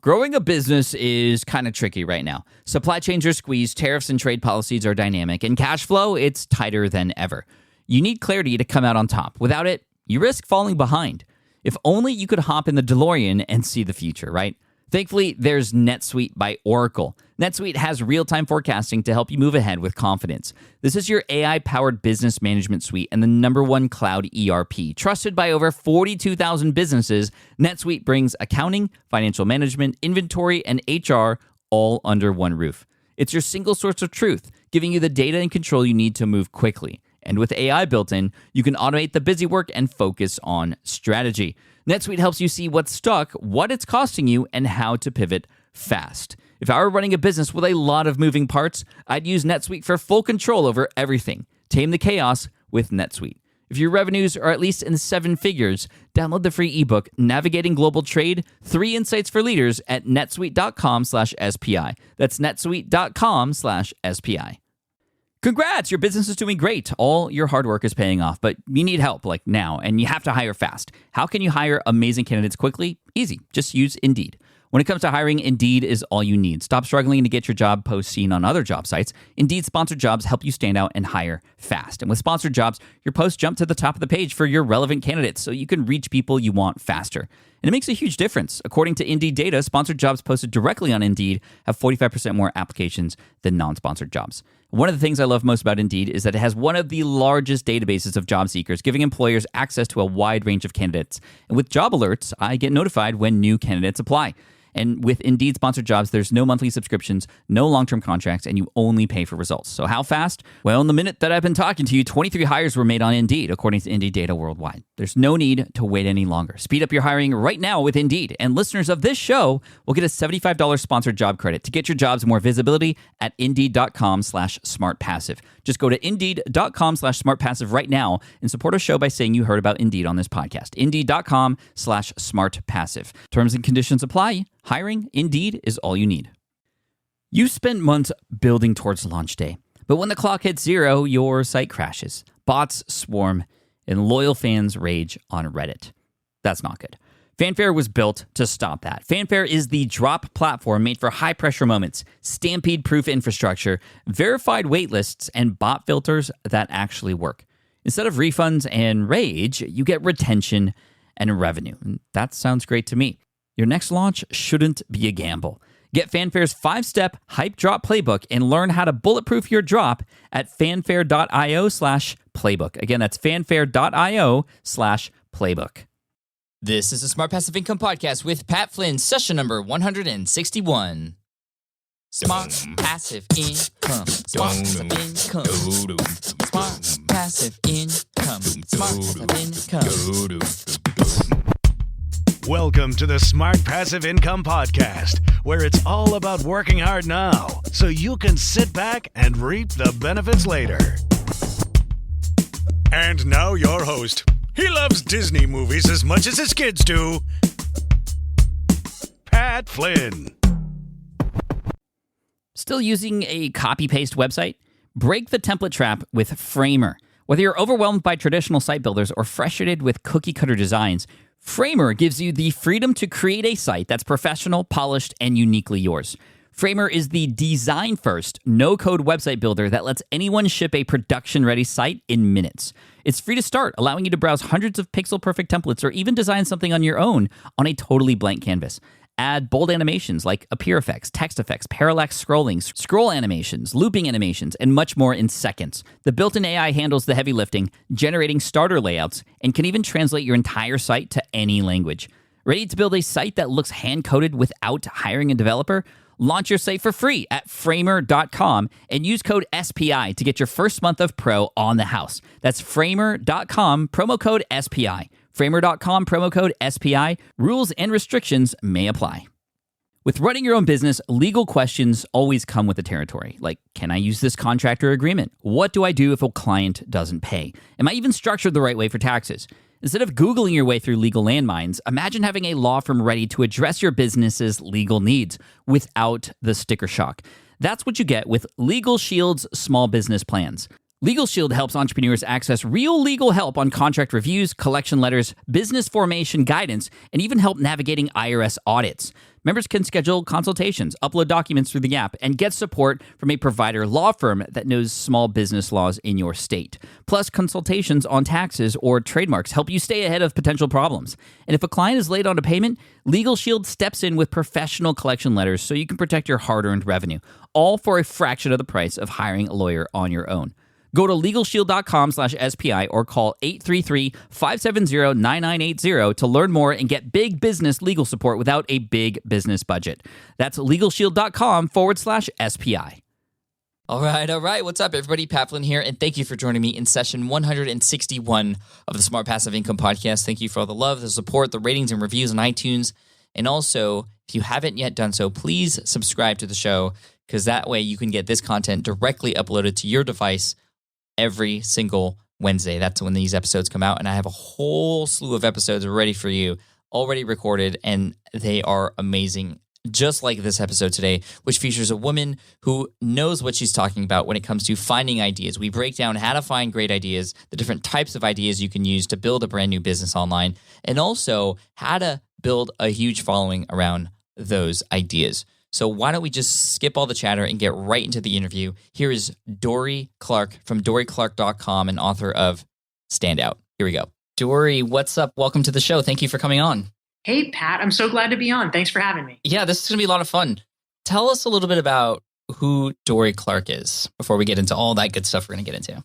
Growing a business is kind of tricky right now. Supply chains are squeezed, tariffs and trade policies are dynamic, and cash flow, it's tighter than ever. You need clarity to come out on top. Without it, you risk falling behind. If only you could hop in the DeLorean and see the future, right? Thankfully, there's NetSuite by Oracle. NetSuite has real-time forecasting to help you move ahead with confidence. This is your AI-powered business management suite and the #1 cloud ERP. Trusted by over 42,000 businesses, NetSuite brings accounting, financial management, inventory, and HR all under one roof. It's your single source of truth, giving you the data and control you need to move quickly. And with AI built in, you can automate the busy work and focus on strategy. NetSuite helps you see what's stuck, what it's costing you, and how to pivot fast. If I were running a business with a lot of moving parts, I'd use NetSuite for full control over everything. Tame the chaos with NetSuite. If your revenues are at least in 7 figures, download the free ebook, Navigating Global Trade, 3 Insights for Leaders at netsuite.com/SPI. That's netsuite.com/SPI. Congrats, your business is doing great. All your hard work is paying off, but you need help like now, and you have to hire fast. How can you hire amazing candidates quickly? Easy, just use Indeed. When it comes to hiring, Indeed is all you need. Stop struggling to get your job post seen on other job sites. Indeed sponsored jobs help you stand out and hire fast. And with sponsored jobs, your posts jump to the top of the page for your relevant candidates so you can reach people you want faster. And it makes a huge difference. According to Indeed data, sponsored jobs posted directly on Indeed have 45% more applications than non-sponsored jobs. One of the things I love most about Indeed is that it has one of the largest databases of job seekers, giving employers access to a wide range of candidates. And with job alerts, I get notified when new candidates apply. And with Indeed sponsored jobs, there's no monthly subscriptions, no long-term contracts, and you only pay for results. So how fast? Well, in the minute that I've been talking to you, 23 hires were made on Indeed, according to Indeed data worldwide. There's no need to wait any longer. Speed up your hiring right now with Indeed. And listeners of this show will get a $75 sponsored job credit to get your jobs more visibility at Indeed.com/SmartPassive. Just go to Indeed.com/SmartPassive right now and support a show by saying you heard about Indeed on this podcast. Indeed.com/SmartPassive. Terms and conditions apply. Hiring, Indeed, is all you need. You spent months building towards launch day, but when the clock hits 0, your site crashes. Bots swarm, and loyal fans rage on Reddit. That's not good. Fanfare was built to stop that. Fanfare is the drop platform made for high-pressure moments, stampede-proof infrastructure, verified waitlists, and bot filters that actually work. Instead of refunds and rage, you get retention and revenue. And that sounds great to me. Your next launch shouldn't be a gamble. Get Fanfare's 5-step hype drop playbook and learn how to bulletproof your drop at fanfare.io/playbook. Again, that's fanfare.io/playbook. This is the Smart Passive Income Podcast with Pat Flynn, session number 161. Smart Passive Income. Smart Passive Income. Smart Passive Income. Smart Passive Income. Welcome to the Smart Passive Income Podcast, where it's all about working hard now so you can sit back and reap the benefits later. And now your host. He loves Disney movies as much as his kids do. Pat Flynn. Still using a copy-paste website? Break the template trap with Framer. Whether you're overwhelmed by traditional site builders or frustrated with cookie-cutter designs, Framer gives you the freedom to create a site that's professional, polished, and uniquely yours. Framer is the design-first, no-code website builder that lets anyone ship a production-ready site in minutes. It's free to start, allowing you to browse hundreds of pixel-perfect templates or even design something on your own on a totally blank canvas. Add bold animations like appear effects, text effects, parallax scrolling, scroll animations, looping animations, and much more in seconds. The built-in AI handles the heavy lifting, generating starter layouts, and can even translate your entire site to any language. Ready to build a site that looks hand-coded without hiring a developer? Launch your site for free at framer.com and use code SPI to get your first month of Pro on the house. That's framer.com, promo code SPI. Framer.com, promo code SPI. Rules and restrictions may apply. With running your own business, legal questions always come with the territory. Like, can I use this contract or agreement? What do I do if a client doesn't pay? Am I even structured the right way for taxes? Instead of Googling your way through legal landmines, imagine having a law firm ready to address your business's legal needs without the sticker shock. That's what you get with Legal Shield's small business plans. Legal Shield helps entrepreneurs access real legal help on contract reviews, collection letters, business formation guidance, and even help navigating IRS audits. Members can schedule consultations, upload documents through the app, and get support from a provider law firm that knows small business laws in your state. Plus, consultations on taxes or trademarks help you stay ahead of potential problems. And if a client is late on a payment, Legal Shield steps in with professional collection letters so you can protect your hard-earned revenue, all for a fraction of the price of hiring a lawyer on your own. Go to LegalShield.com/SPI or call 833-570-9980 to learn more and get big business legal support without a big business budget. That's LegalShield.com/SPI. All right. What's up, everybody? Pat Flynn here, and thank you for joining me in session 161 of the Smart Passive Income Podcast. Thank you for all the love, the support, the ratings and reviews on iTunes. And also, if you haven't yet done so, please subscribe to the show, because that way you can get this content directly uploaded to your device every single Wednesday. That's when these episodes come out, and I have a whole slew of episodes ready for you, already recorded, and they are amazing. Just like this episode today, which features a woman who knows what she's talking about when it comes to finding ideas. We break down how to find great ideas, the different types of ideas you can use to build a brand new business online, and also how to build a huge following around those ideas. So why don't we just skip all the chatter and get right into the interview? Here is Dorie Clark from DorieClark.com and author of Standout. Here we go. Dorie, what's up? Welcome to the show. Thank you for coming on. Hey, Pat. I'm so glad to be on. Thanks for having me. Yeah, this is going to be a lot of fun. Tell us a little bit about who Dorie Clark is before we get into all that good stuff we're going to get into.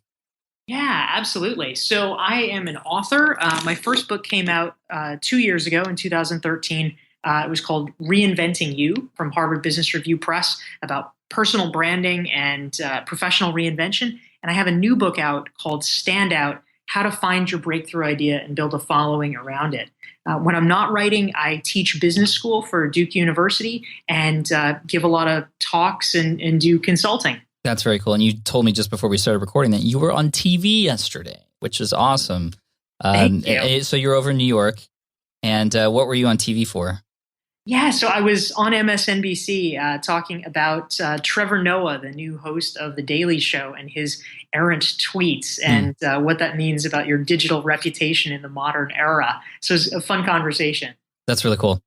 Yeah, absolutely. So I am an author. My first book came out 2 years ago in 2013. It was called Reinventing You from Harvard Business Review Press, about personal branding and professional reinvention. And I have a new book out called Standout: How to Find Your Breakthrough Idea and Build a Following Around It. When I'm not writing, I teach business school for Duke University and give a lot of talks and do consulting. That's very cool. And you told me just before we started recording that you were on TV yesterday, which is awesome. Thank you. So you're over in New York. And what were you on TV for? Yeah, so I was on MSNBC talking about Trevor Noah, the new host of The Daily Show, and his errant tweets and what that means about your digital reputation in the modern era. So it was a fun conversation. That's really cool.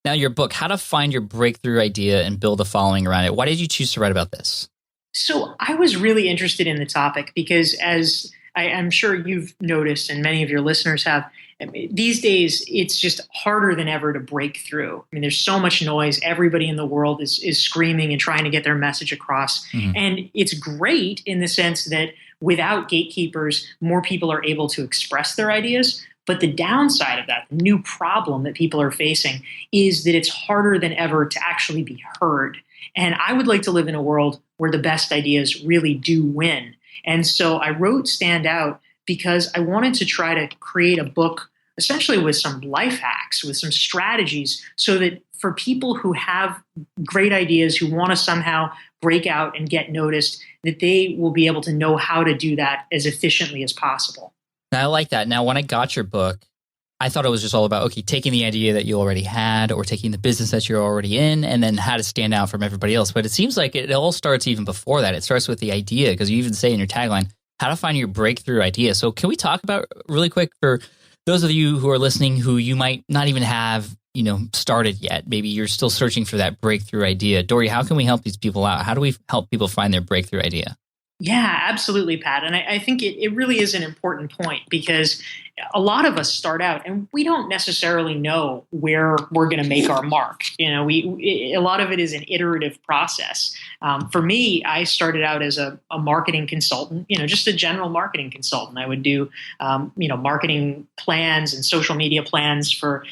Now, your book, How to Find Your Breakthrough Idea and Build a Following Around It. Why did you choose to write about this? So I was really interested in the topic because, as I'm sure you've noticed and many of your listeners have, these days, it's just harder than ever to break through. I mean, there's so much noise. Everybody in the world is screaming and trying to get their message across. Mm-hmm. And it's great in the sense that without gatekeepers, more people are able to express their ideas. But the downside of that, the new problem that people are facing, is that it's harder than ever to actually be heard. And I would like to live in a world where the best ideas really do win. And so I wrote Stand Out because I wanted to try to create a book essentially with some life hacks, with some strategies, so that for people who have great ideas, who want to somehow break out and get noticed, that they will be able to know how to do that as efficiently as possible. I like that. Now, when I got your book, I thought it was just all about, okay, taking the idea that you already had or taking the business that you're already in and then how to stand out from everybody else. But it seems like it all starts even before that. It starts with the idea, because you even say in your tagline, how to find your breakthrough idea. So can we talk about really quick for those of you who are listening who you might not even have, started yet? Maybe you're still searching for that breakthrough idea. Dorie, how can we help these people out? How do we help people find their breakthrough idea? Yeah, absolutely, Pat. And I think it really is an important point, because a lot of us start out and we don't necessarily know where we're going to make our mark. A lot of it is an iterative process. For me, I started out as a marketing consultant, just a general marketing consultant. I would do, marketing plans and social media plans for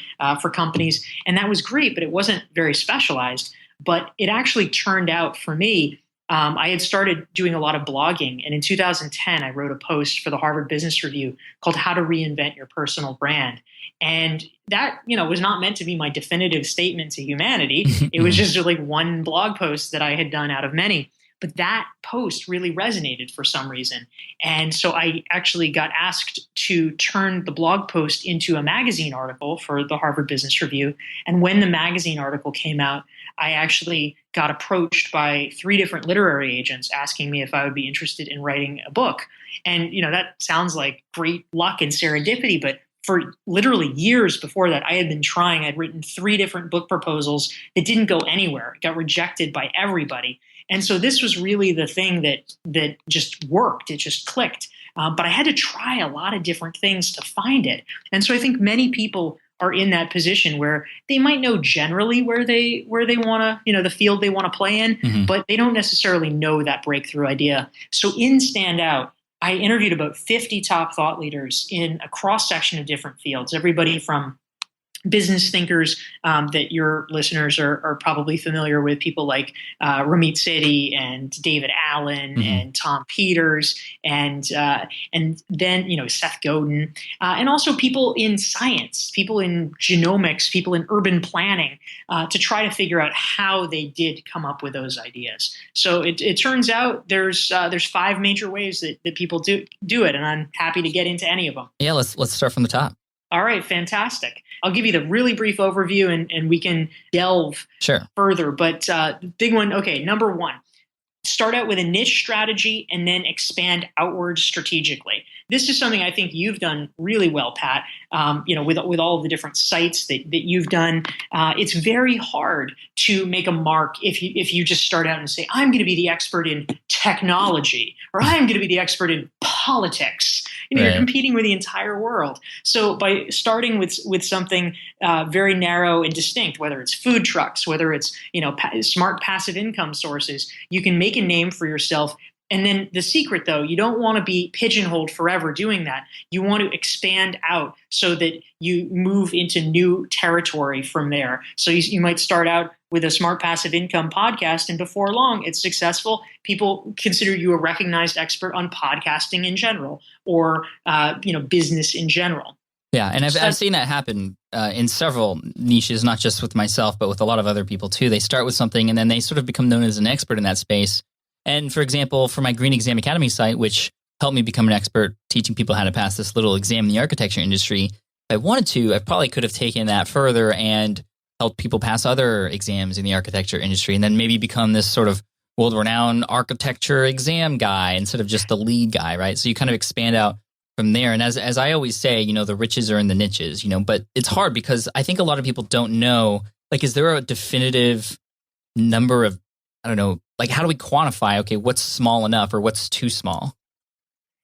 companies. And that was great, but it wasn't very specialized. But it actually turned out for me, I had started doing a lot of blogging, and in 2010, I wrote a post for the Harvard Business Review called How to Reinvent Your Personal Brand. And that, was not meant to be my definitive statement to humanity. It was just like one blog post that I had done out of many. But that post really resonated for some reason. And so I actually got asked to turn the blog post into a magazine article for the Harvard Business Review. And when the magazine article came out, I actually got approached by 3 different literary agents asking me if I would be interested in writing a book. And, that sounds like great luck and serendipity, but for literally years before that, I'd written 3 different book proposals that didn't go anywhere, got rejected by everybody. And so this was really the thing that just worked. It just clicked. But I had to try a lot of different things to find it. And so I think many people are in that position where they might know generally where they want to, the field they want to play in, but they don't necessarily know that breakthrough idea. So in Stand Out, I interviewed about 50 top thought leaders in a cross section of different fields, everybody from business thinkers that your listeners are probably familiar with, people like Ramit Sethi and David Allen and Tom Peters and then Seth Godin, and also people in science, people in genomics, people in urban planning, to try to figure out how they did come up with those ideas. So it turns out there's 5 major ways that people do it, and I'm happy to get into any of them. Yeah, let's start from the top. All right, fantastic. I'll give you the really brief overview and we can delve further. But big one, okay, number 1, start out with a niche strategy and then expand outwards strategically. This is something I think you've done really well, Pat. With all of the different sites that you've done, it's very hard to make a mark if you just start out and say, I'm going to be the expert in technology, or I'm going to be the expert in politics. You're competing with the entire world. So by starting with something very narrow and distinct, whether it's food trucks, whether it's smart passive income sources, you can make a name for yourself. And then the secret, though, you don't want to be pigeonholed forever doing that. You want to expand out so that you move into new territory from there. So you might start out with a smart passive income podcast, and before long, it's successful. People consider you a recognized expert on podcasting in general, or business in general. Yeah, and I've seen that happen in several niches, not just with myself, but with a lot of other people too. They start with something, and then they sort of become known as an expert in that space. And for example, for my Green Exam Academy site, which helped me become an expert teaching people how to pass this little exam in the architecture industry, if I wanted to, I probably could have taken that further and helped people pass other exams in the architecture industry, and then maybe become this sort of world-renowned architecture exam guy instead of just the lead guy, right? So you kind of expand out from there. And as I always say, the riches are in the niches, but it's hard because I think a lot of people don't know, like, is there a definitive number of, I don't know, like, how do we quantify, okay, what's small enough or what's too small?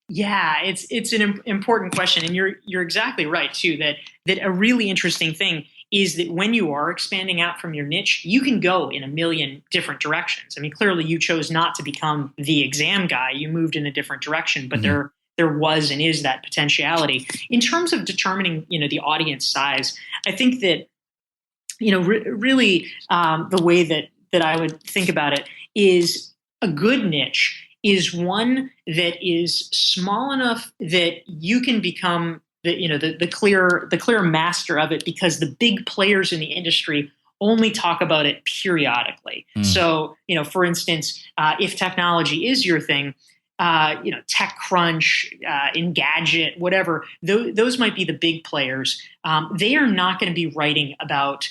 Yeah, it's an important question. And you're exactly right, too, that a really interesting thing is that when you are expanding out from your niche, you can go in a million different directions. I mean, clearly you chose not to become the exam guy. You moved in a different direction, but there was and is that potentiality. In terms of determining, the audience size, I think that, really the way that I would think about it is a good niche is one that is small enough that you can become the clear master of it, because the big players in the industry only talk about it periodically. So, for instance, if technology is your thing, TechCrunch, Engadget, whatever, those might be the big players. They are not going to be writing about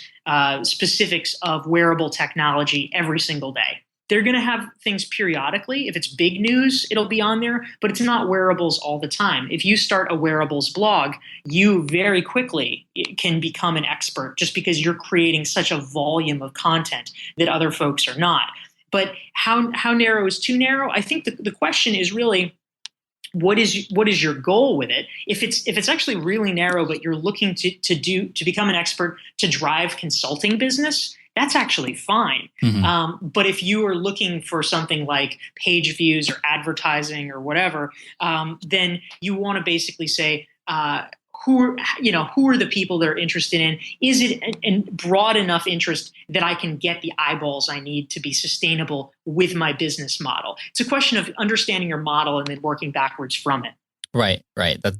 specifics of wearable technology every single day. They're going to have things periodically. If it's big news, it'll be on there, but it's not wearables all the time. If you start a wearables blog, you very quickly can become an expert just because you're creating such a volume of content that other folks are not. But how narrow is too narrow? I think the question is really, what is your goal with it? If it's actually really narrow, but you're looking to become an expert to drive consulting business, that's actually fine. But if you are looking for something like page views or advertising or whatever, then you want to basically say, who are the people that are interested in? Is it a broad enough interest that I can get the eyeballs I need to be sustainable with my business model? It's a question of understanding your model and then working backwards from it. Right.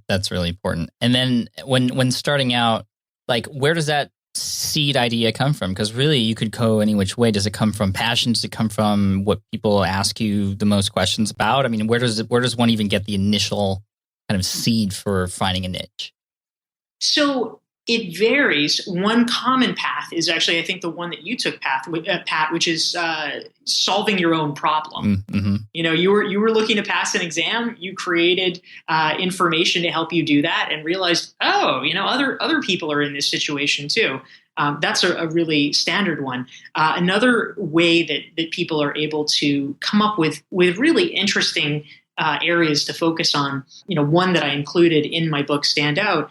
That's really important. And then when starting out, like, where does that seed idea come from? Because really, you could go any which way. Does it come from passion? Does it come from what people ask you the most questions about? I mean, where does one even get the initial kind of seed for finding a niche? So It varies. One common path is actually, I think, the one that you took, Pat, which is solving your own problem. Mm-hmm. You were looking to pass an exam. You created information to help you do that, and realized, other people are in this situation too. That's a really standard one. Another way that people are able to come up with really interesting areas to focus on, one that I included in my book, Stand Out,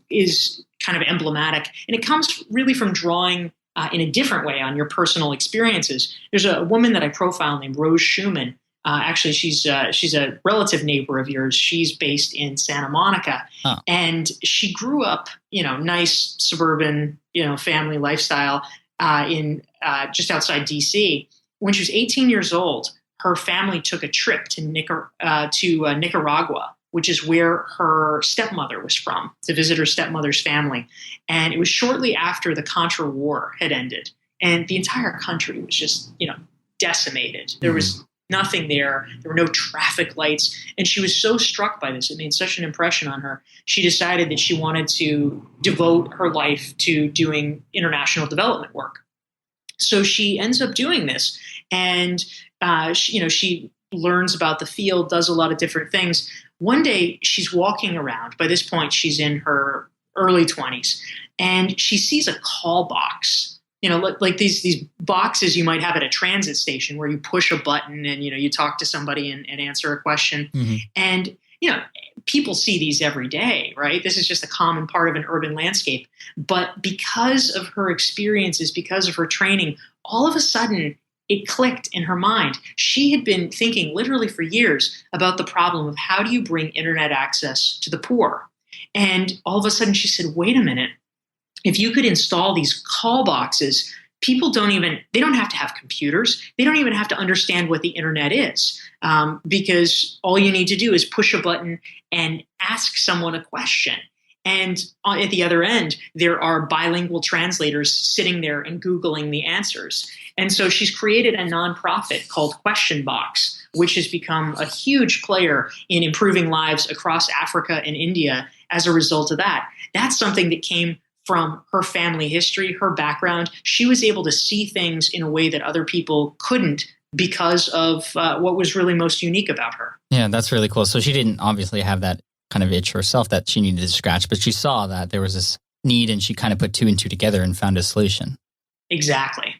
is kind of emblematic. And it comes really from drawing in a different way on your personal experiences. There's a woman that I profile named Rose Schumann. Actually, she's a relative neighbor of yours. She's based in Santa Monica. Huh. And she grew up, nice suburban, family lifestyle in just outside DC. When she was 18 years old, her family took a trip to Nicaragua, which is where her stepmother was from, to visit her stepmother's family. And it was shortly after the Contra War had ended. And the entire country was just, decimated. There was nothing there. There were no traffic lights. And she was so struck by this. It made such an impression on her. She decided that she wanted to devote her life to doing international development work. So she ends up doing this. And she learns about the field, does a lot of different things. One day she's walking around. By this point, she's in her early 20s, and she sees a call box. Like these boxes you might have at a transit station where you push a button and, you talk to somebody and answer a question. Mm-hmm. And, people see these every day, right? This is just a common part of an urban landscape. But because of her experiences, because of her training, all of a sudden, it clicked in her mind. She had been thinking literally for years about the problem of how do you bring internet access to the poor? And all of a sudden she said, wait a minute, if you could install these call boxes, people don't have to have computers. They don't even have to understand what the internet is, because all you need to do is push a button and ask someone a question. And at the other end, there are bilingual translators sitting there and Googling the answers. And so she's created a nonprofit called Question Box, which has become a huge player in improving lives across Africa and India as a result of that. That's something that came from her family history, her background. She was able to see things in a way that other people couldn't because of what was really most unique about her. Yeah, that's really cool. So she didn't obviously have that kind of itch herself that she needed to scratch, but she saw that there was this need and she kind of put two and two together and found a solution. Exactly.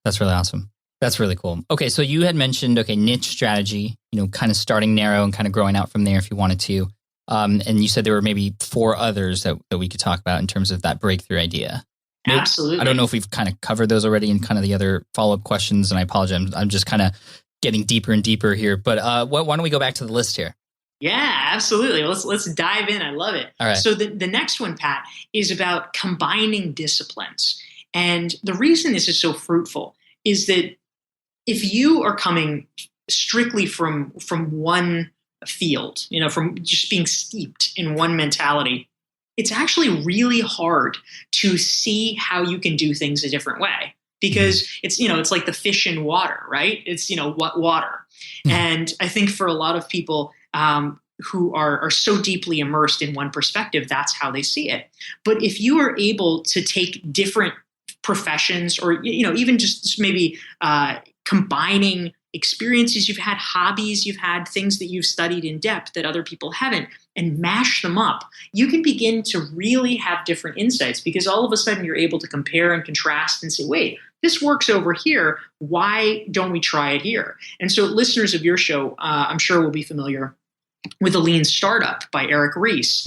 That's really awesome. That's really cool. Okay, so you had mentioned, niche strategy, kind of starting narrow and kind of growing out from there if you wanted to. And you said there were maybe 4 others that we could talk about in terms of that breakthrough idea. Absolutely. I don't know if we've kind of covered those already in kind of the other follow-up questions, and I apologize. I'm just kind of getting deeper and deeper here. But why don't we go back to the list here? Yeah, absolutely. Let's dive in. I love it. All right. So the next one, Pat, is about combining disciplines. And the reason this is so fruitful is that if you are coming strictly from one field, from just being steeped in one mentality, it's actually really hard to see how you can do things a different way. Because it's like the fish in water, right? It's, what water. Mm-hmm. And I think for a lot of people who are so deeply immersed in one perspective, that's how they see it. But if you are able to take different professions or, even just maybe combining experiences you've had, hobbies you've had, things that you've studied in depth that other people haven't, and mash them up, you can begin to really have different insights, because all of a sudden you're able to compare and contrast and say, wait, this works over here. Why don't we try it here? And so listeners of your show, I'm sure will be familiar with The Lean Startup by Eric Ries,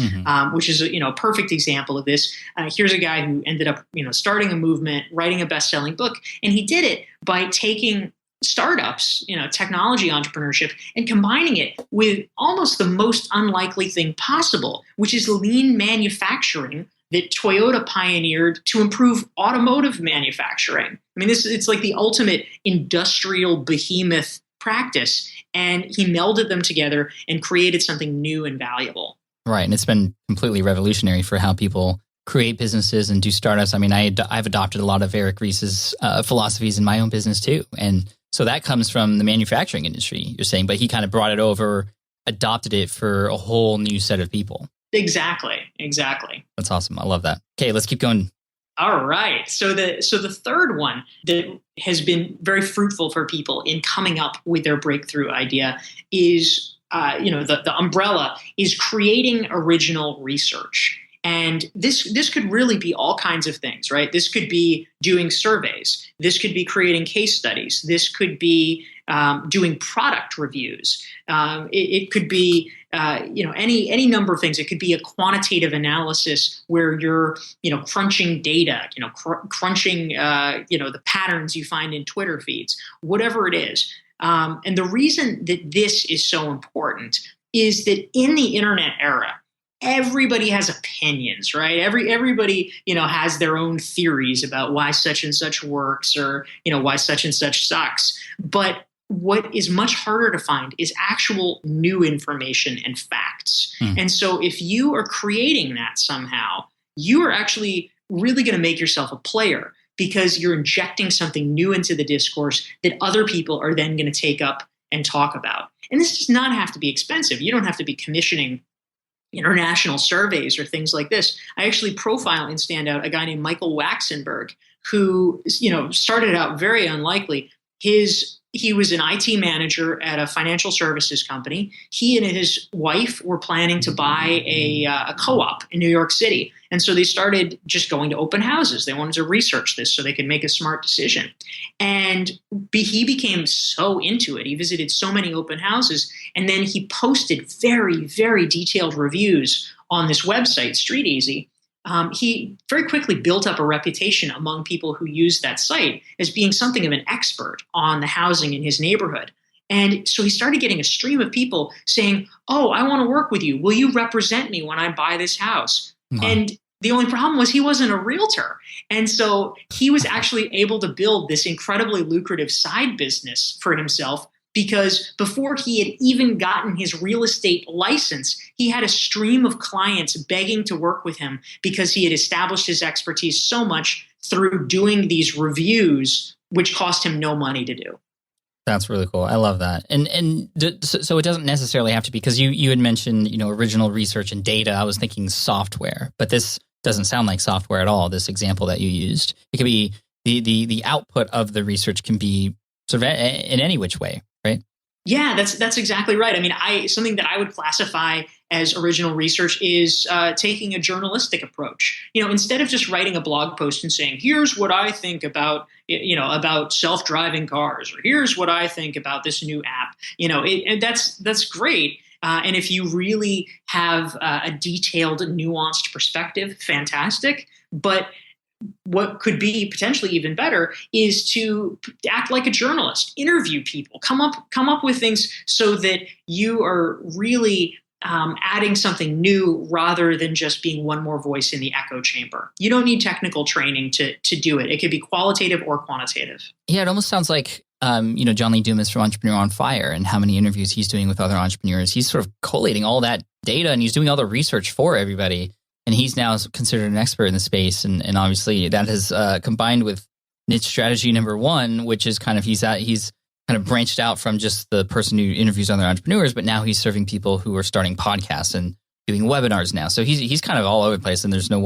which is a perfect example of this. Here's a guy who ended up starting a movement, writing a best-selling book, and he did it by taking startups, technology entrepreneurship, and combining it with almost the most unlikely thing possible, which is lean manufacturing that Toyota pioneered to improve automotive manufacturing. I mean, it's like the ultimate industrial behemoth practice. And he melded them together and created something new and valuable. Right. And it's been completely revolutionary for how people create businesses and do startups. I mean, I've adopted a lot of Eric Ries's philosophies in my own business too. And so that comes from the manufacturing industry, you're saying, but he kind of brought it over, adopted it for a whole new set of people. Exactly. That's awesome. I love that. Okay, let's keep going. All right. So the third one that has been very fruitful for people in coming up with their breakthrough idea is, the umbrella is creating original research. And this could really be all kinds of things, right? This could be doing surveys. This could be creating case studies. This could be doing product reviews. It could be any number of things. It could be a quantitative analysis where you're crunching data, crunching the patterns you find in Twitter feeds, whatever it is. And the reason that this is so important is that in the internet era, everybody has opinions, right? Everybody, has their own theories about why such and such works or, why such and such sucks. But what is much harder to find is actual new information and facts. And so if you are creating that somehow, you are actually really going to make yourself a player because you're injecting something new into the discourse that other people are then going to take up and talk about. And this does not have to be expensive. You don't have to be commissioning international surveys or things like this. I actually profile in Standout a guy named Michael Waxenberg who, started out very unlikely. He was an IT manager at a financial services company. He and his wife were planning to buy a co-op in New York City. And so they started just going to open houses. They wanted to research this so they could make a smart decision. And he became so into it. He visited so many open houses. And then he posted very, very detailed reviews on this website, Street Easy. He very quickly built up a reputation among people who used that site as being something of an expert on the housing in his neighborhood. And so he started getting a stream of people saying, "Oh, I want to work with you. Will you represent me when I buy this house?" And the only problem was he wasn't a realtor. And so he was actually able to build this incredibly lucrative side business for himself because before he had even gotten his real estate license, he had a stream of clients begging to work with him because he had established his expertise so much through doing these reviews, which cost him no money to do. That's really cool. I love that. So it doesn't necessarily have to be, because you had mentioned, original research and data. I was thinking software, but this doesn't sound like software at all, this example that you used. It could be the output of the research can be sort of in any which way, right? Yeah, that's exactly right. I mean, something that I would classify as original research is taking a journalistic approach. Instead of just writing a blog post and saying, "Here's what I think about self-driving cars," or "Here's what I think about this new app." That's great. And if you really have a detailed, nuanced perspective, fantastic. But what could be potentially even better is to act like a journalist, interview people, come up with things so that you are really adding something new rather than just being one more voice in the echo chamber. You don't need technical training to do it. It could be qualitative or quantitative. Yeah, it almost sounds like John Lee Dumas from Entrepreneur on Fire and how many interviews he's doing with other entrepreneurs. He's sort of collating all that data and he's doing all the research for everybody. And he's now considered an expert in the space. And obviously that has combined with niche strategy number one, which is kind of he's kind of branched out from just the person who interviews other entrepreneurs, but now he's serving people who are starting podcasts and doing webinars now. So he's kind of all over the place. And there's no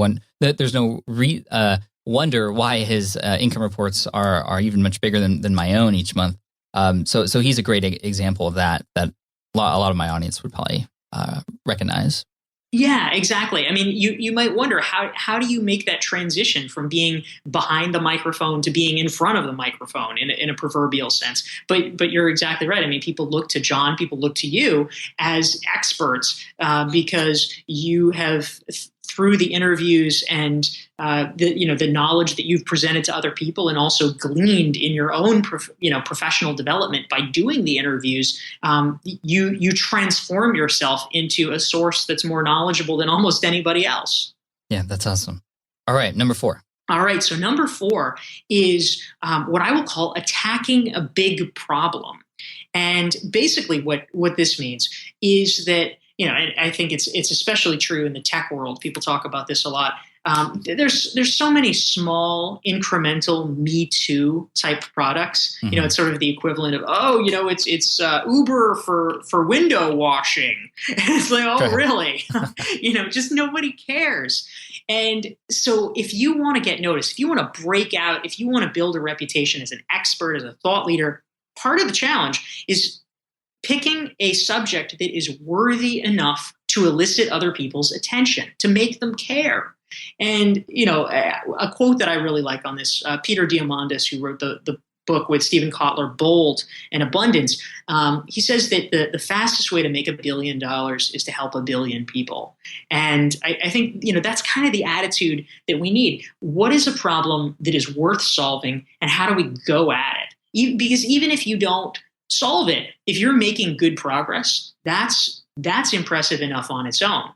wonder why his income reports are even much bigger than my own each month. So he's a great example of that a lot of my audience would probably recognize. Yeah, exactly. I mean, you might wonder how do you make that transition from being behind the microphone to being in front of the microphone in a proverbial sense. But you're exactly right. I mean, people look to John, people look to you as experts because you have, through the interviews and the knowledge that you've presented to other people, and also gleaned in your own professional development by doing the interviews, you transform yourself into a source that's more knowledgeable than almost anybody else. Yeah, that's awesome. All right, number 4. All right, so number 4 is what I will call attacking a big problem, and basically what this means is that. And I think it's especially true in the tech world. People talk about this a lot. there's so many small incremental Me Too type products. Mm-hmm. It's sort of the equivalent of, it's Uber for window washing. It's like, oh, really? Just nobody cares. And so if you want to get noticed, if you want to break out, if you want to build a reputation as an expert, as a thought leader, part of the challenge is picking a subject that is worthy enough to elicit other people's attention, to make them care. And, a quote that I really like on this, Peter Diamandis, who wrote the book with Stephen Kotler, Bold and Abundance, he says that the fastest way to make $1 billion is to help 1 billion people. And I think, that's kind of the attitude that we need. What is a problem that is worth solving, and how do we go at it? Because even if you don't solve it, if you're making good progress, that's impressive enough on its own.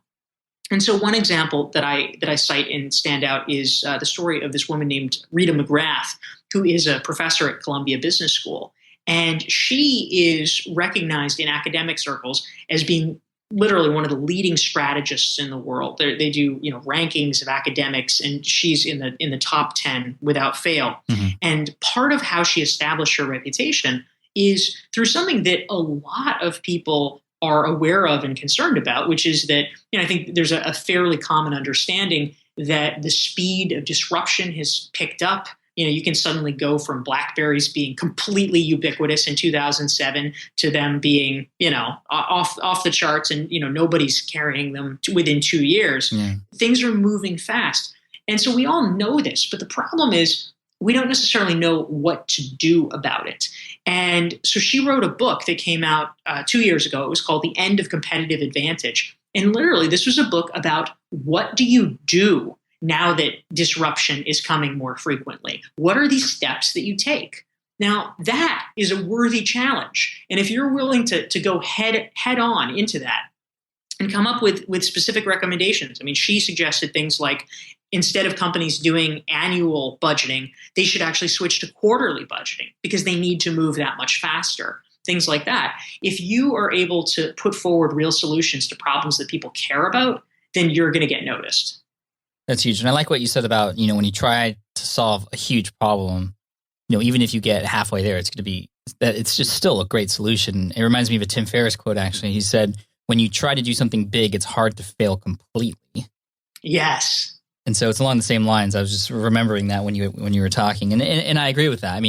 And so one example that I cite and stand out is the story of this woman named Rita McGrath, who is a professor at Columbia Business School. And she is recognized in academic circles as being literally one of the leading strategists in the world. They do rankings of academics, and she's in the top 10 without fail. Mm-hmm. And part of how she established her reputation is through something that a lot of people are aware of and concerned about, which is that, I think there's a fairly common understanding that the speed of disruption has picked up. You can suddenly go from BlackBerries being completely ubiquitous in 2007 to them being, off the charts, and, nobody's carrying them within 2 years. Yeah. Things are moving fast. And so we all know this, but the problem is we don't necessarily know what to do about it. And so she wrote a book that came out 2 years ago. It was called The End of Competitive Advantage. And literally, this was a book about what do you do now that disruption is coming more frequently? What are these steps that you take? Now, that is a worthy challenge. And if you're willing to go head on into that and come up with specific recommendations, she suggested things like, instead of companies doing annual budgeting, they should actually switch to quarterly budgeting because they need to move that much faster. Things like that. If you are able to put forward real solutions to problems that people care about, then you're going to get noticed. That's huge. And I like what you said about, when you try to solve a huge problem, even if you get halfway there, it's just still a great solution. It reminds me of a Tim Ferriss quote, actually. He said, when you try to do something big, it's hard to fail completely. Yes. And so it's along the same lines. I was just remembering that when you were talking, and I agree with that.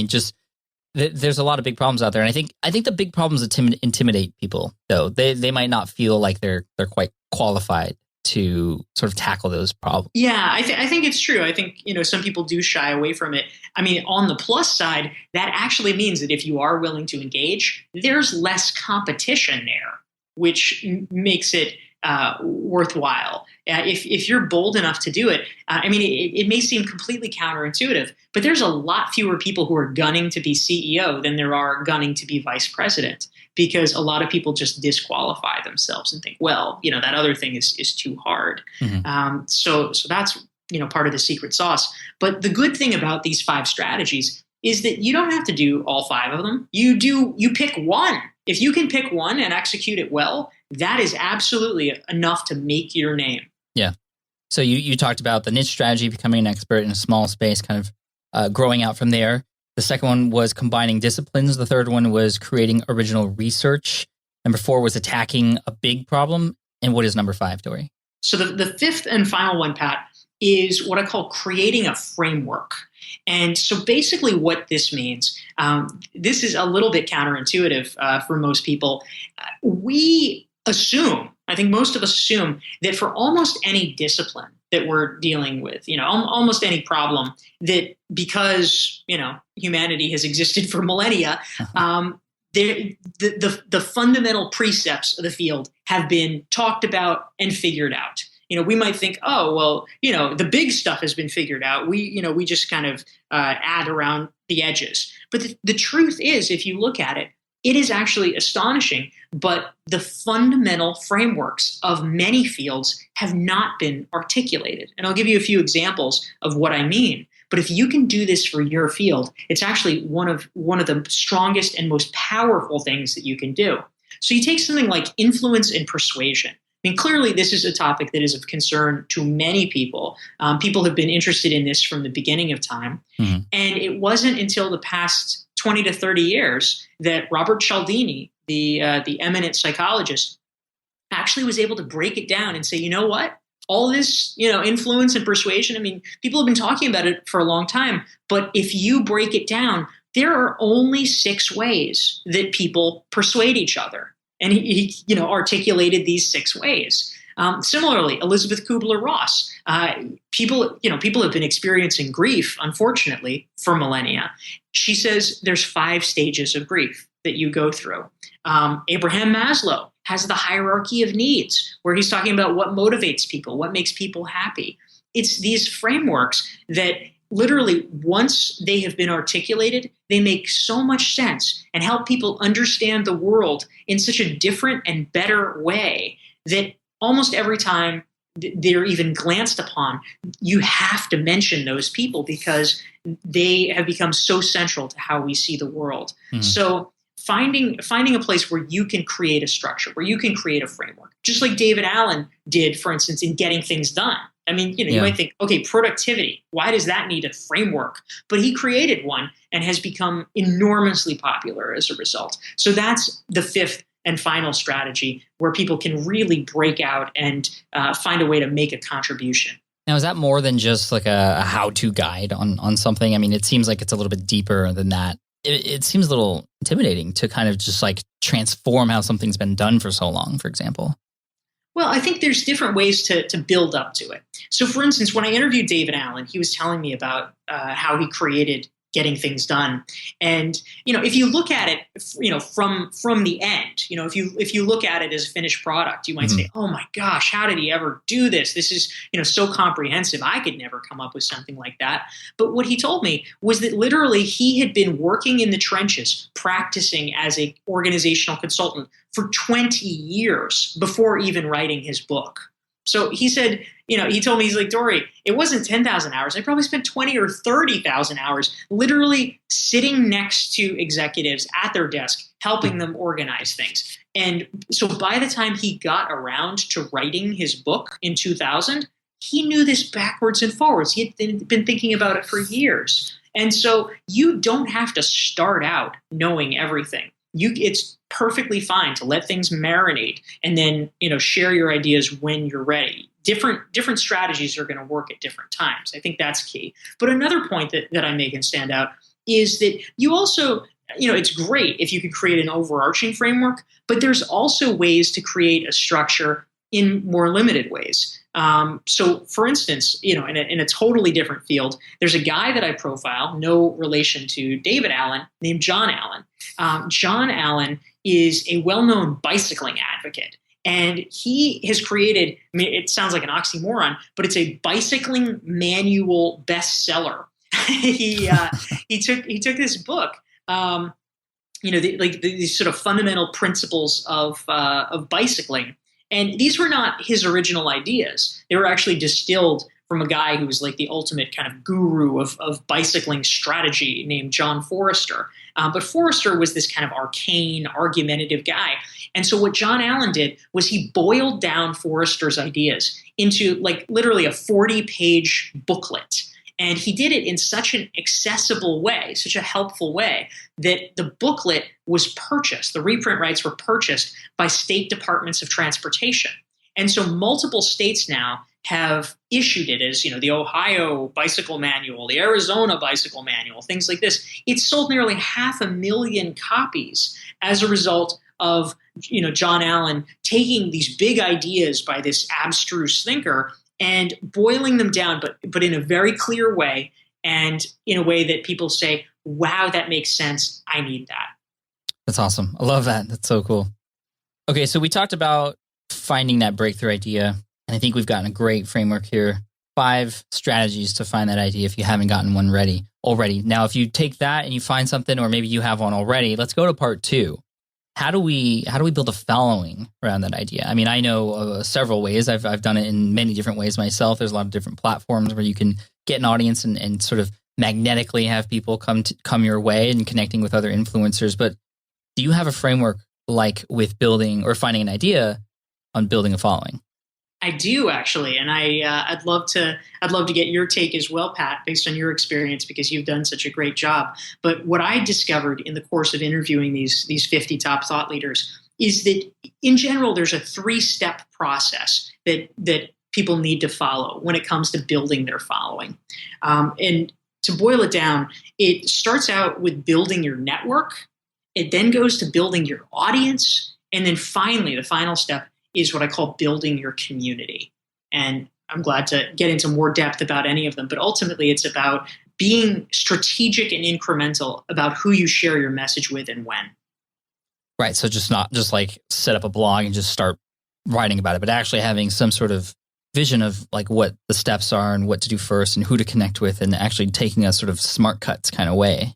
There's a lot of big problems out there, and I think the big problems intimidate people. Though they might not feel like they're quite qualified to sort of tackle those problems. Yeah, I think it's true. I think some people do shy away from it. On the plus side, that actually means that if you are willing to engage, there's less competition there, which makes it worthwhile. If you're bold enough to do it, it may seem completely counterintuitive, but there's a lot fewer people who are gunning to be CEO than there are gunning to be vice president, because a lot of people just disqualify themselves and think, well, that other thing is too hard. Mm-hmm. So that's, part of the secret sauce. But the good thing about these 5 strategies is that you don't have to do all 5 of them. You pick one. If you can pick one and execute it well, that is absolutely enough to make your name. Yeah. So you talked about the niche strategy, becoming an expert in a small space, kind of growing out from there. The second one was combining disciplines. The third one was creating original research. Number 4 was attacking a big problem. And what is number 5, Dorie? So the 5th and final one, Pat, is what I call creating a framework. And so basically what this means, this is a little bit counterintuitive for most people. We assume, I think most of us assume, that for almost any discipline that we're dealing with, almost any problem, that because, humanity has existed for millennia, the fundamental precepts of the field have been talked about and figured out. We might think, oh, well, the big stuff has been figured out. We just kind of add around the edges. But the truth is, if you look at it, it is actually astonishing. But the fundamental frameworks of many fields have not been articulated. And I'll give you a few examples of what I mean. But if you can do this for your field, it's actually one of the strongest and most powerful things that you can do. So you take something like influence and persuasion. I mean, clearly, this is a topic that is of concern to many people. People have been interested in this from the beginning of time. Mm-hmm. And it wasn't until the past 20 to 30 years that Robert Cialdini, the eminent psychologist, actually was able to break it down and say, you know what? All this, influence and persuasion, I mean, people have been talking about it for a long time. But if you break it down, there are only 6 ways that people persuade each other. And he articulated these 6 ways. Similarly, Elizabeth Kubler-Ross, people have been experiencing grief, unfortunately, for millennia. She says there's 5 stages of grief that you go through. Abraham Maslow has the hierarchy of needs, where he's talking about what motivates people, what makes people happy. It's these frameworks that literally, once they have been articulated, they make so much sense and help people understand the world in such a different and better way that almost every time they're even glanced upon, you have to mention those people because they have become so central to how we see the world. Mm-hmm. So finding a place where you can create a structure, where you can create a framework, just like David Allen did, for instance, in getting things done. I mean, you might think, okay, productivity, why does that need a framework? But he created one and has become enormously popular as a result. So that's the 5th and final strategy, where people can really break out and find a way to make a contribution. Now, is that more than just like a how-to guide on something? I mean, it seems like it's a little bit deeper than that. It seems a little intimidating to kind of just like transform how something's been done for so long, for example. Well, I think there's different ways to build up to it. So, for instance, when I interviewed David Allen, he was telling me about how he created getting things done. And, if you look at it, from the end, if you look at it as a finished product, you might say, oh my gosh, how did he ever do this? This is, so comprehensive. I could never come up with something like that. But what he told me was that literally he had been working in the trenches, practicing as an organizational consultant for 20 years before even writing his book. So he said, he told me, he's like, Dorie, it wasn't 10,000 hours. I probably spent 20 or 30,000 hours literally sitting next to executives at their desk, helping them organize things. And so by the time he got around to writing his book in 2000, he knew this backwards and forwards. He had been thinking about it for years. And so you don't have to start out knowing everything. It's perfectly fine to let things marinate and then, share your ideas when you're ready. Different strategies are going to work at different times. I think that's key. But another point that I make and stand out is that you also, it's great if you can create an overarching framework, but there's also ways to create a structure in more limited ways. So, for instance, in a totally different field, there's a guy that I profile, no relation to David Allen, named John Allen. John Allen is a well-known bicycling advocate. And he has created, I mean, it sounds like an oxymoron, but it's a bicycling manual bestseller. He took this book, these sort of fundamental principles of bicycling. And these were not his original ideas. They were actually distilled from a guy who was like the ultimate kind of guru of bicycling strategy named John Forrester. But Forrester was this kind of arcane, argumentative guy. And so what John Allen did was he boiled down Forrester's ideas into like literally a 40-page booklet. And he did it in such an accessible way, such a helpful way, that the booklet was purchased. The reprint rights were purchased by state departments of transportation. And so multiple states now have issued it as, the Ohio Bicycle Manual, the Arizona Bicycle Manual, things like this. It's sold nearly 500,000 copies as a result of, John Allen taking these big ideas by this abstruse thinker and boiling them down, but in a very clear way and in a way that people say, wow, that makes sense. I need that. That's awesome. I love that. That's so cool. Okay, so we talked about finding that breakthrough idea. And I think we've gotten a great framework here. 5 strategies to find that idea if you haven't gotten one ready already. Now, if you take that and you find something, or maybe you have one already, let's go to part 2. How do we build a following around that idea? I mean, I know several ways. I've done it in many different ways myself. There's a lot of different platforms where you can get an audience and sort of magnetically have people come your way and connecting with other influencers. But do you have a framework like with building or finding an idea on building a following? I do actually, and I'd love to get your take as well, Pat, based on your experience, because you've done such a great job. But what I discovered in the course of interviewing these 50 top thought leaders is that in general, there's a 3-step process that people need to follow when it comes to building their following. And to boil it down, it starts out with building your network. It then goes to building your audience, and then finally, the final step is what I call building your community. And I'm glad to get into more depth about any of them, but ultimately it's about being strategic and incremental about who you share your message with and when. Right. So not just like set up a blog and just start writing about it, but actually having some sort of vision of like what the steps are and what to do first and who to connect with, and actually taking a sort of smart cuts kind of way.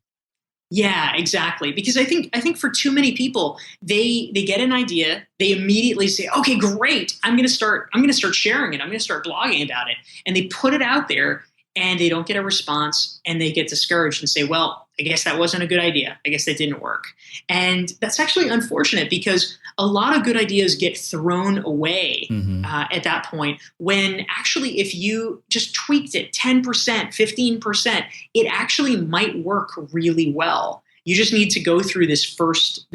Yeah, exactly. Because I think for too many people, they get an idea, they immediately say, "Okay, great. I'm going to start sharing it. I'm going to start blogging about it." And they put it out there and they don't get a response, and they get discouraged and say, "Well, I guess that wasn't a good idea. I guess that didn't work." And that's actually unfortunate, because a lot of good ideas get thrown away at that point, when actually if you just tweaked it 10%, 15%, it actually might work really well. You just need to go through this first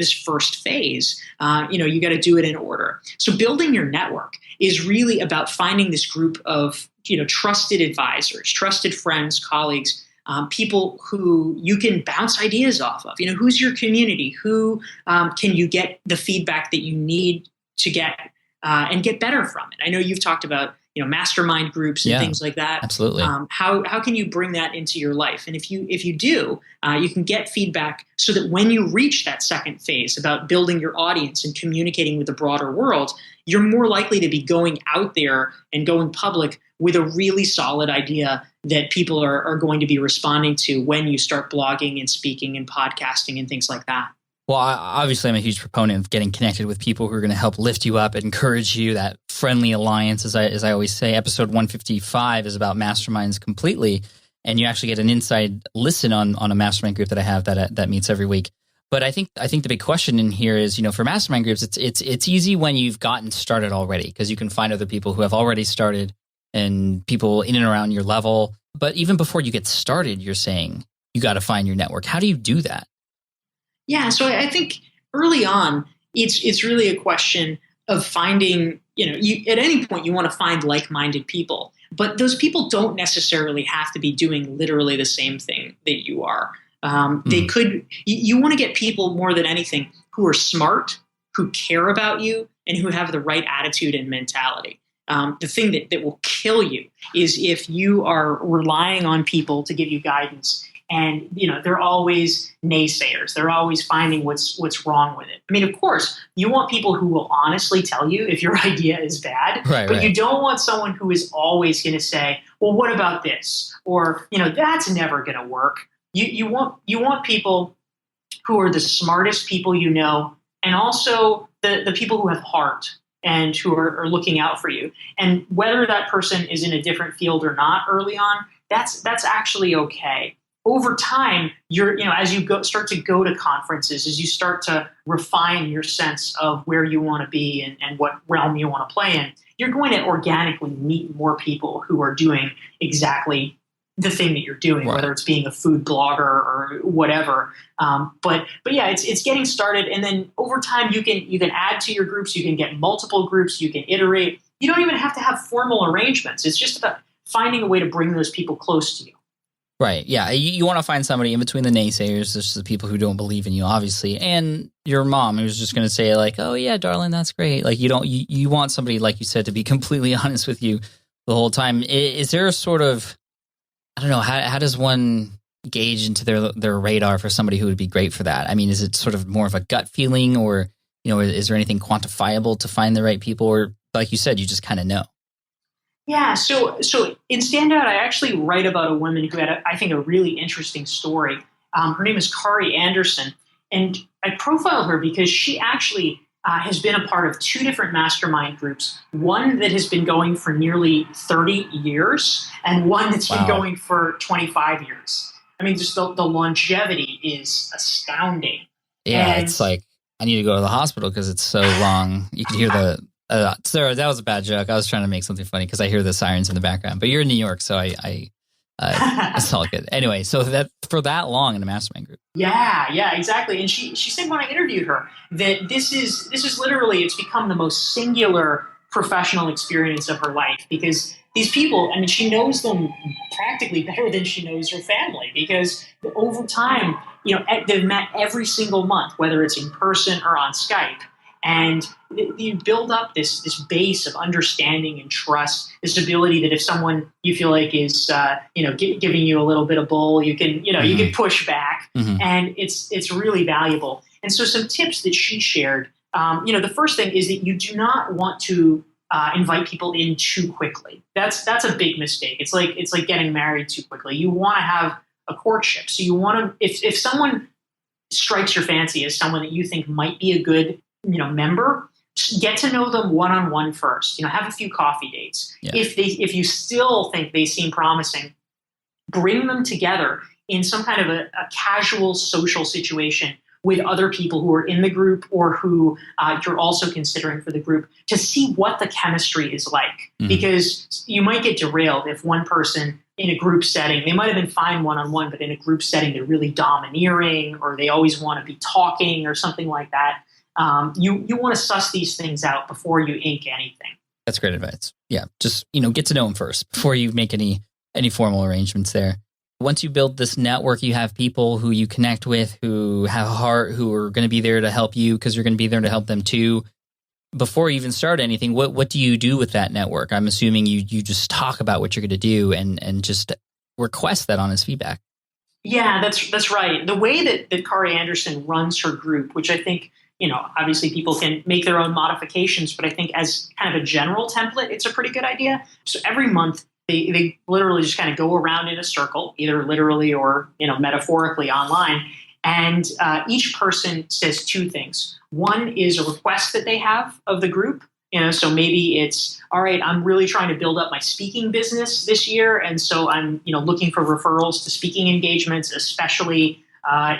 phase. You got to do it in order. So building your network is really about finding this group of trusted advisors, trusted friends, colleagues, people who you can bounce ideas off of. Who's your community? Who can you get the feedback that you need to get and get better from it? I know you've talked about mastermind groups and things like that. Absolutely. How can you bring that into your life? And if you do, you can get feedback so that when you reach that second phase about building your audience and communicating with the broader world, you're more likely to be going out there and going public with a really solid idea that people are going to be responding to when you start blogging and speaking and podcasting and things like that. Well, obviously, I'm a huge proponent of getting connected with people who are going to help lift you up, encourage you, that friendly alliance. As I always say, episode 155 is about masterminds completely, and you actually get an inside listen on a mastermind group that I have that meets every week. But I think the big question in here is, for mastermind groups, it's easy when you've gotten started already, because you can find other people who have already started and people in and around your level. But even before you get started, you're saying you got to find your network. How do you do that? Yeah, so I think early on, it's really a question of finding, at any point you want to find like-minded people, but those people don't necessarily have to be doing literally the same thing that you are. They could, you want to get people more than anything who are smart, who care about you, and who have the right attitude and mentality. The thing that will kill you is if you are relying on people to give you guidance, and they're always naysayers. They're always finding what's wrong with it. I mean, of course, you want people who will honestly tell you if your idea is bad, but you don't want someone who is always going to say, "Well, what about this?" Or that's never going to work. You want people who are the smartest people and also the people who have heart and who are looking out for you. And whether that person is in a different field or not early on, that's actually okay. Over time, as you start to go to conferences, as you start to refine your sense of where you want to be and what realm you want to play in, you're going to organically meet more people who are doing exactly the thing that you're doing, whether it's being a food blogger or whatever. But yeah, it's getting started, and then over time you can add to your groups. You can get multiple groups. You can iterate. You don't even have to have formal arrangements. It's just about finding a way to bring those people close to you. Right. Yeah. You want to find somebody in between the naysayers, just the people who don't believe in you, obviously, and your mom who's just going to say like, "Oh yeah, darling, that's great." Like you want somebody, like you said, to be completely honest with you the whole time. Is there a sort of, I don't know, how does one gauge into their radar for somebody who would be great for that? I mean, is it sort of more of a gut feeling, or is there anything quantifiable to find the right people, or like you said, you just kind of know? Yeah, so in Standout, I actually write about a woman who had, I think, a really interesting story. Her name is Kari Anderson, and I profiled her because she actually has been a part of 2 different mastermind groups, one that has been going for nearly 30 years and one that's been going for 25 years. I mean, just the longevity is astounding. Yeah, and it's like, I need to go to the hospital because it's so long. You can hear Sarah, that was a bad joke. I was trying to make something funny because I hear the sirens in the background. But you're in New York, so it's all good. Anyway, so that for that long in a mastermind group. Yeah, exactly. And she said when I interviewed her that this is literally, it's become the most singular professional experience of her life, because these people, I mean, she knows them practically better than she knows her family, because over time, they've met every single month, whether it's in person or on Skype. And you build up this base of understanding and trust, this ability that if someone you feel like is giving you a little bit of bull, you can you can push back, and it's really valuable. And so some tips that she shared, the first thing is that you do not want to invite people in too quickly. That's a big mistake. It's like getting married too quickly. You want to have a courtship. So you want to, if someone strikes your fancy as someone that you think might be a good member, get to know them one-on-one first. Have a few coffee dates. Yeah. If you still think they seem promising, bring them together in some kind of a casual social situation with other people who are in the group or who you're also considering for the group, to see what the chemistry is like. Because you might get derailed if one person in a group setting, they might have been fine one-on-one, but in a group setting, they're really domineering, or they always want to be talking or something like that. You want to suss these things out before you ink anything. That's great advice. Yeah. Just, get to know them first before you make any formal arrangements there. Once you build this network, you have people who you connect with, who have a heart, who are going to be there to help you because you're going to be there to help them too. Before you even start anything, what do you do with that network? I'm assuming you just talk about what you're going to do and just request that honest feedback. Yeah, that's right. The way that Kari Anderson runs her group, which I think, obviously people can make their own modifications, but I think as kind of a general template, it's a pretty good idea. So every month, they literally just kind of go around in a circle, either literally or, metaphorically online. And each person says two things. One is a request that they have of the group. So maybe it's, all right, I'm really trying to build up my speaking business this year. And so I'm, looking for referrals to speaking engagements, especially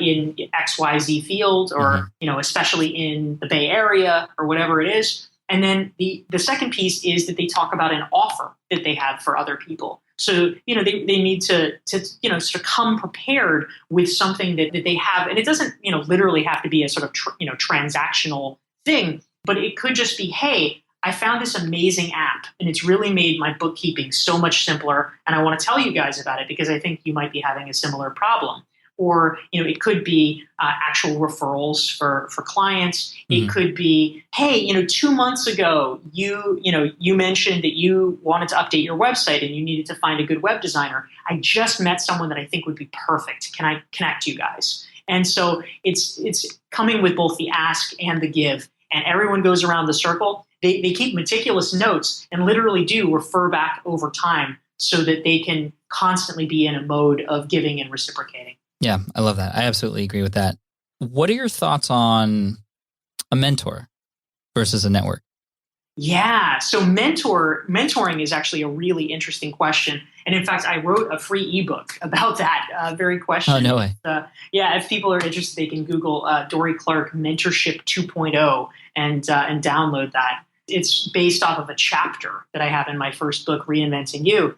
in XYZ field, or, especially in the Bay Area or whatever it is. And then the second piece is that they talk about an offer that they have for other people. So, they need to sort of come prepared with something that they have. And it doesn't, literally have to be a sort of, transactional thing, but it could just be, hey, I found this amazing app and it's really made my bookkeeping so much simpler. And I want to tell you guys about it because I think you might be having a similar problem. Or, it could be actual referrals for clients. It could be, hey, 2 months ago, you mentioned that you wanted to update your website and you needed to find a good web designer. I just met someone that I think would be perfect. Can I connect you guys? And so it's coming with both the ask and the give. And everyone goes around the circle. They keep meticulous notes and literally do refer back over time so that they can constantly be in a mode of giving and reciprocating. Yeah, I love that. I absolutely agree with that. What are your thoughts on a mentor versus a network? Yeah, so mentoring is actually a really interesting question. And in fact, I wrote a free ebook about that very question. Oh, no way. If people are interested, they can Google Dorie Clark Mentorship 2.0 and download that. It's based off of a chapter that I have in my first book, Reinventing You.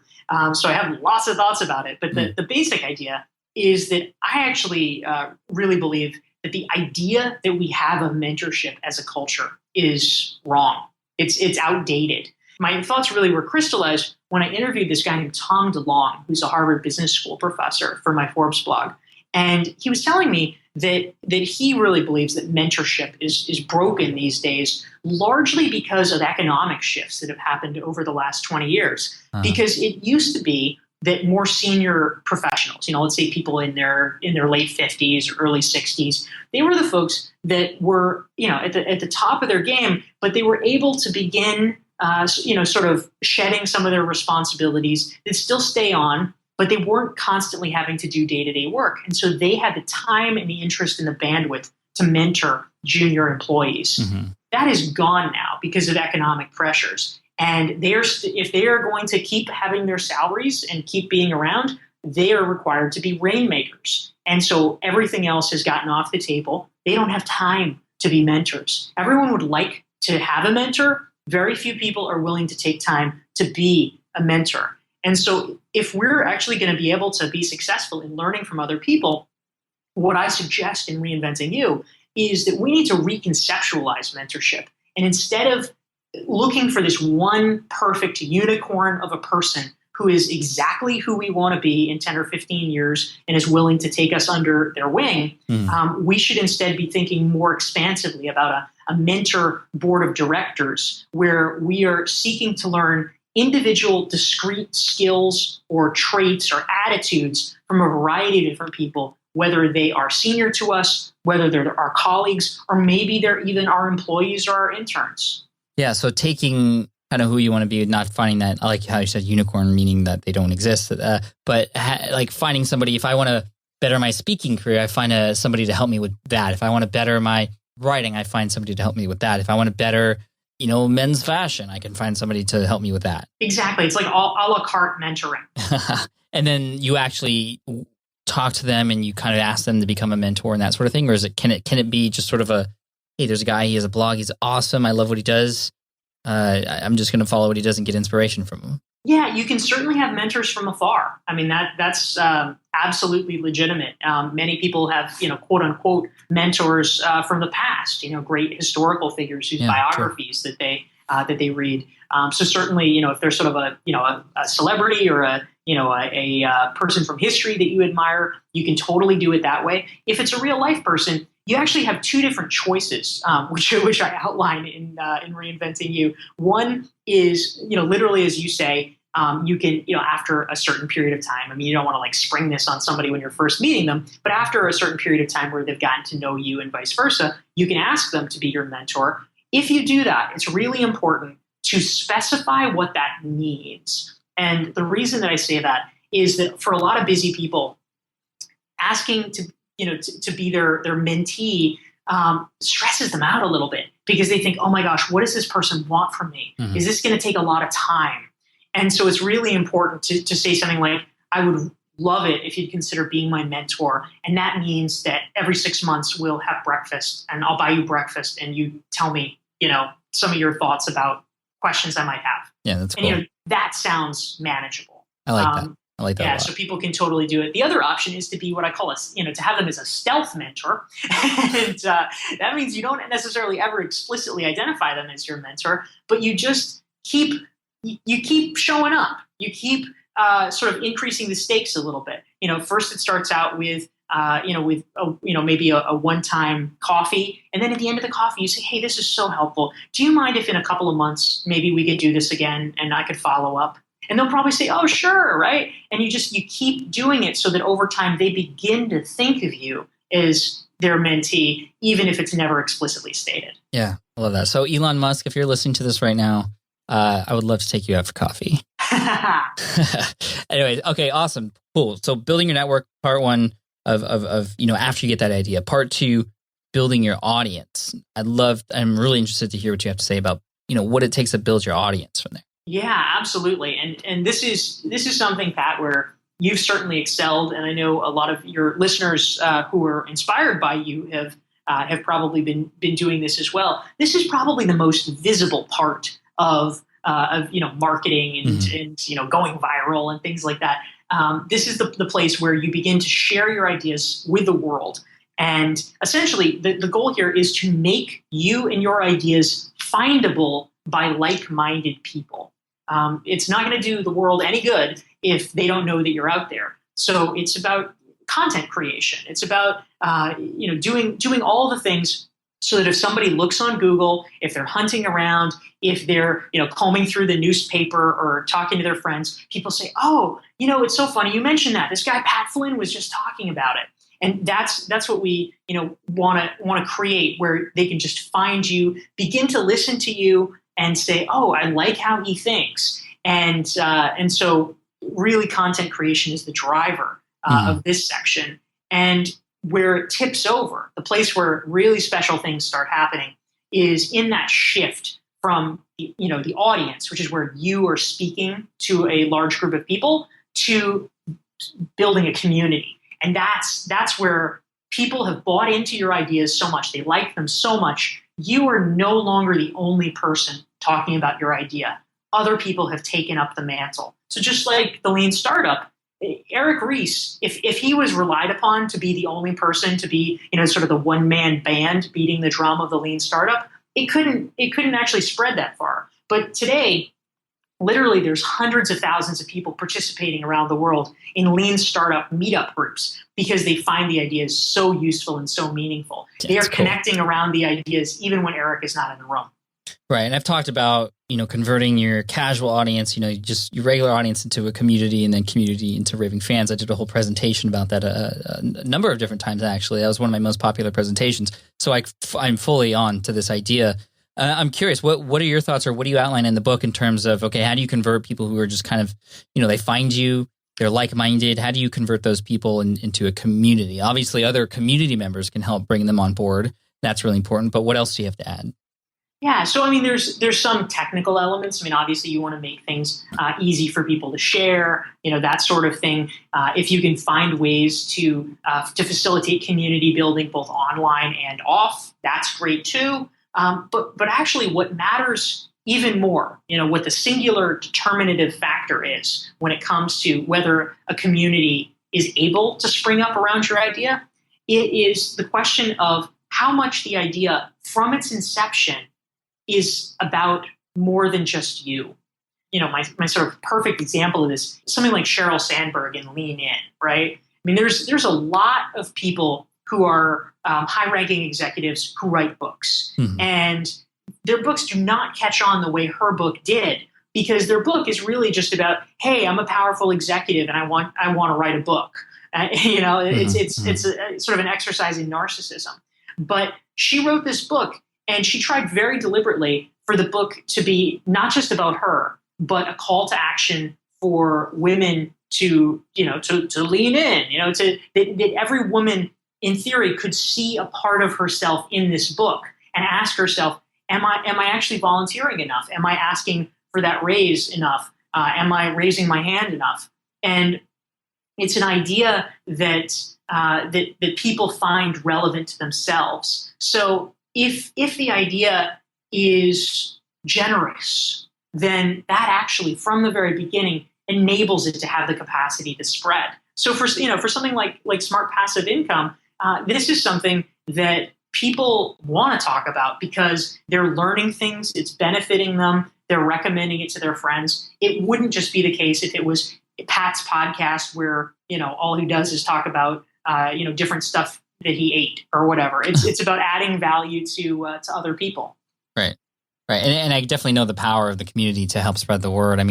So I have lots of thoughts about it. But the basic idea is that I actually really believe that the idea that we have of mentorship as a culture is wrong. It's outdated. My thoughts really were crystallized when I interviewed this guy named Tom DeLong, who's a Harvard Business School professor, for my Forbes blog. And he was telling me that he really believes that mentorship is broken these days, largely because of economic shifts that have happened over the last 20 years. Because it used to be that more senior professionals, let's say people in their late 50s or early 60s, they were the folks that were, at the top of their game, but they were able to begin, sort of shedding some of their responsibilities. They'd still stay on, but they weren't constantly having to do day-to-day work. And so they had the time and the interest and the bandwidth to mentor junior employees. That is gone now because of economic pressures. And if they are going to keep having their salaries and keep being around, they are required to be rainmakers. And so everything else has gotten off the table. They don't have time to be mentors. Everyone would like to have a mentor, very few people are willing to take time to be a mentor. And so if we're actually going to be able to be successful in learning from other people, what I suggest in Reinventing You is that we need to reconceptualize mentorship. And instead of looking for this one perfect unicorn of a person who is exactly who we want to be in 10 or 15 years and is willing to take us under their wing, we should instead be thinking more expansively about a mentor board of directors where we are seeking to learn individual discrete skills or traits or attitudes from a variety of different people, whether they are senior to us, whether they're our colleagues, or maybe they're even our employees or our interns. Yeah, so taking kind of who you want to be, not finding that, I like how you said unicorn, meaning that they don't exist, but like finding somebody, if I want to better my speaking career, I find somebody to help me with that. If I want to better my writing, I find somebody to help me with that. If I want to better, men's fashion, I can find somebody to help me with that. Exactly. It's like a la carte mentoring. And then you actually talk to them and you kind of ask them to become a mentor and that sort of thing? Or can it be just sort of hey, there's a guy, he has a blog, he's awesome, I love what he does. I'm just going to follow what he does and get inspiration from him. Yeah, you can certainly have mentors from afar. I mean, that's absolutely legitimate. Many people have, quote unquote, mentors from the past. Great historical figures whose biographies that they read. So certainly, if there's sort of a celebrity or a person from history that you admire, you can totally do it that way. If it's a real life person, you actually have two different choices, which I outline in Reinventing You. One is, literally, as you say, you can, after a certain period of time, I mean, you don't want to like spring this on somebody when you're first meeting them, but after a certain period of time where they've gotten to know you and vice versa, you can ask them to be your mentor. If you do that, it's really important to specify what that means. And the reason that I say that is that for a lot of busy people, asking to be their mentee stresses them out a little bit because they think, oh my gosh, what does this person want from me? Mm-hmm. Is this going to take a lot of time? And so it's really important to say something like, I would love it if you'd consider being my mentor. And that means that every 6 months we'll have breakfast and I'll buy you breakfast and you tell me, some of your thoughts about questions I might have. Yeah, that's cool. And, that sounds manageable. I like that. I like that. Yeah, so people can totally do it. The other option is to be what I call to have them as a stealth mentor. And that means you don't necessarily ever explicitly identify them as your mentor, but you just keep showing up. You keep sort of increasing the stakes a little bit. First it starts out with maybe a one-time coffee. And then at the end of the coffee, you say, hey, this is so helpful. Do you mind if in a couple of months, maybe we could do this again and I could follow up? And they'll probably say, oh, sure, right? And you keep doing it so that over time they begin to think of you as their mentee, even if it's never explicitly stated. Yeah, I love that. So Elon Musk, if you're listening to this right now, I would love to take you out for coffee. Anyways, okay, awesome, cool. So building your network, part one of after you get that idea. Part two, building your audience. I'm really interested to hear what you have to say about what it takes to build your audience from there. Yeah, absolutely. And this is something, Pat, where you've certainly excelled, and I know a lot of your listeners who are inspired by you have probably been doing this as well. This is probably the most visible part of marketing and going viral and things like that. This is the place where you begin to share your ideas with the world. And essentially, the goal here is to make you and your ideas findable by like-minded people. It's not going to do the world any good if they don't know that you're out there. So it's about content creation. It's about doing all the things so that if somebody looks on Google, if they're hunting around, if they're combing through the newspaper or talking to their friends, people say, oh, it's so funny you mentioned that. This guy Pat Flynn was just talking about it. And that's what we want to create, where they can just find you, begin to listen to you, and say, oh, I like how he thinks. And so really content creation is the driver of this section. And where it tips over, the place where really special things start happening, is in that shift from the audience, which is where you are speaking to a large group of people, to building a community. And that's where people have bought into your ideas so much, they like them so much, you are no longer the only person talking about your idea. Other people have taken up the mantle. So just like the Lean Startup, Eric Ries, if he was relied upon to be the only person to be, sort of the one-man band beating the drum of the Lean Startup, it couldn't actually spread that far. But today, literally, there's hundreds of thousands of people participating around the world in Lean Startup meetup groups because they find the ideas so useful and so meaningful. They are connecting around the ideas even when Eric is not in the room. Right. And I've talked about, converting your casual audience, just your regular audience into a community and then community into raving fans. I did a whole presentation about that a number of different times, actually. That was one of my most popular presentations. So I'm fully on to this idea. I'm curious, what are your thoughts, or what do you outline in the book in terms of, okay, how do you convert people who are just kind of, they find you, they're like-minded. How do you convert those people into a community? Obviously, other community members can help bring them on board. That's really important. But what else do you have to add? Yeah, so there's some technical elements. Obviously, you want to make things easy for people to share, that sort of thing. If you can find ways to facilitate community building both online and off, that's great too. But actually, what matters even more, what the singular determinative factor is when it comes to whether a community is able to spring up around your idea, it is the question of how much the idea from its inception is about more than just you. My sort of perfect example of this, something like Sheryl Sandberg in Lean In, right? There's a lot of people who are high-ranking executives who write books. Mm-hmm. And their books do not catch on the way her book did, because their book is really just about, hey, I'm a powerful executive and I want to write a book. It's a sort of an exercise in narcissism. But she wrote this book, and she tried very deliberately for the book to be not just about her, but a call to action for women to lean in, that every woman in theory could see a part of herself in this book and ask herself, am I actually volunteering enough? Am I asking for that raise enough? Am I raising my hand enough? And it's an idea that people find relevant to themselves. So if the idea is generous, then that actually, from the very beginning, enables it to have the capacity to spread. So for something like Smart Passive Income, this is something that people want to talk about because they're learning things, it's benefiting them, they're recommending it to their friends. It wouldn't just be the case if it was Pat's podcast where, all he does is talk about, different stuff that he ate or whatever. It's about adding value to other people. Right. And I definitely know the power of the community to help spread the word.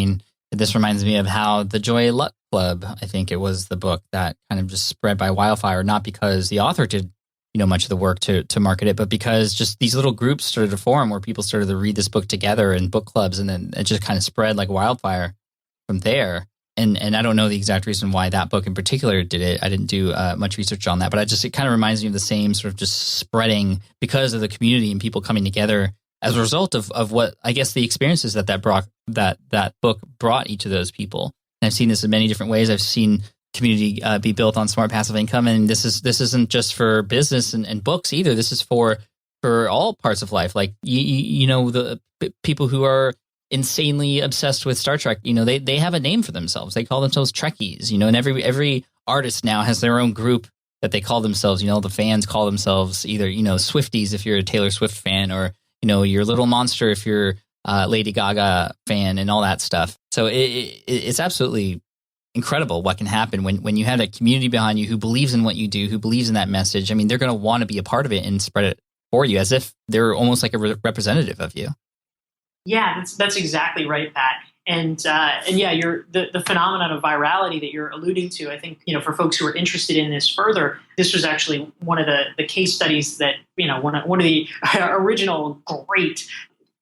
This reminds me of how the Joy Luck Club, I think it was the book that kind of just spread by wildfire, not because the author did, much of the work to market it, but because just these little groups started to form where people started to read this book together in book clubs, and then it just kind of spread like wildfire from there. And I don't know the exact reason why that book in particular did it. I didn't do much research on that, but it kind of reminds me of the same sort of just spreading because of the community and people coming together as a result of what I guess the experiences that book brought each of those people. And I've seen this in many different ways. I've seen community be built on Smart Passive Income, and this isn't just for business and books either. This is for all parts of life. Like the people who are insanely obsessed with Star Trek, they have a name for themselves. They call themselves Trekkies, and every artist now has their own group that they call themselves. The fans call themselves either, Swifties if you're a Taylor Swift fan, or, your Little Monster if you're a Lady Gaga fan, and all that stuff. So it's absolutely incredible what can happen when you have that community behind you who believes in what you do, who believes in that message. They're going to want to be a part of it and spread it for you as if they're almost like a representative of you. Yeah, that's exactly right, Pat. And yeah, the phenomenon of virality that you're alluding to, I think, for folks who are interested in this further, this was actually one of the case studies that, one of the original great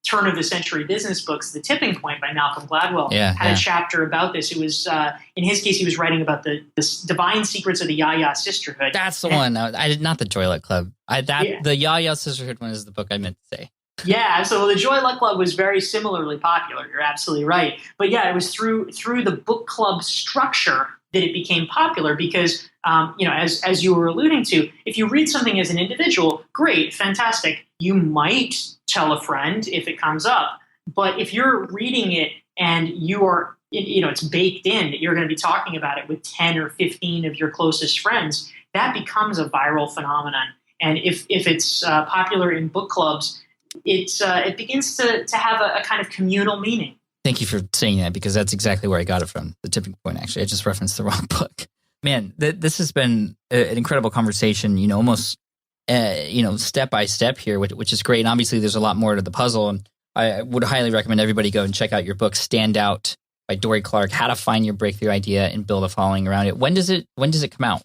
turn of the century business books, The Tipping Point by Malcolm Gladwell, had a chapter about this. It was, in his case, he was writing about the divine secrets of the Ya-Ya sisterhood. That's the one. I did not the Joy Luck Club. The Ya-Ya sisterhood one is the book I meant to say. Yeah, so the Joy Luck Club was very similarly popular. You're absolutely right. But yeah, it was through the book club structure that it became popular because, as you were alluding to, if you read something as an individual, great, fantastic. You might tell a friend if it comes up. But if you're reading it and it's baked in that you're going to be talking about it with 10 or 15 of your closest friends, that becomes a viral phenomenon. And if it's popular in book clubs, it begins to have a kind of communal meaning. Thank you for saying that, because that's exactly where I got it from. The Tipping Point, actually. I just referenced the wrong book. Man, this has been an incredible conversation, almost, step by step here, which is great. And obviously there's a lot more to the puzzle. And I would highly recommend everybody go and check out your book, Stand Out by Dorie Clark, How to Find Your Breakthrough Idea and Build a Following Around It. When does it come out?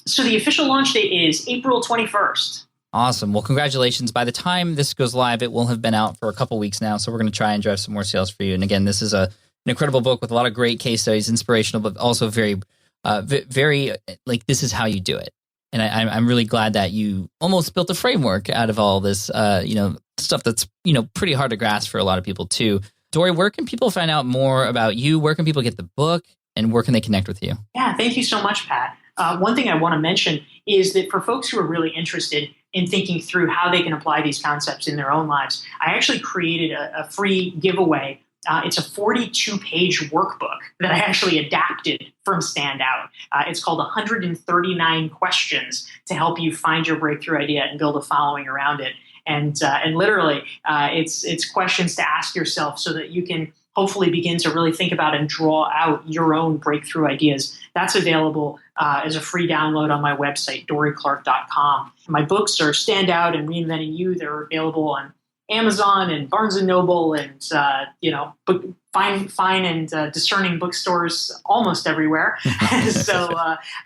So the official launch date is April 21st. Awesome. Well, congratulations. By the time this goes live, it will have been out for a couple weeks now. So we're going to try and drive some more sales for you. And again, this is an incredible book with a lot of great case studies, inspirational, but also very, very like, this is how you do it. And I'm really glad that you almost built a framework out of all this, stuff that's, pretty hard to grasp for a lot of people too. Dorie, where can people find out more about you? Where can people get the book, and where can they connect with you? Yeah, thank you so much, Pat. One thing I want to mention is that for folks who are really interested in thinking through how they can apply these concepts in their own lives, I actually created a free giveaway. It's a 42-page workbook that I actually adapted from Stand Out. It's called 139 Questions to help you find your breakthrough idea and build a following around it. And literally, it's questions to ask yourself so that you can hopefully begin to really think about and draw out your own breakthrough ideas. That's available as a free download on my website, dorieclark.com. My books are Stand Out and Reinventing You. They're available on Amazon and Barnes & Noble and, fine and discerning bookstores almost everywhere. So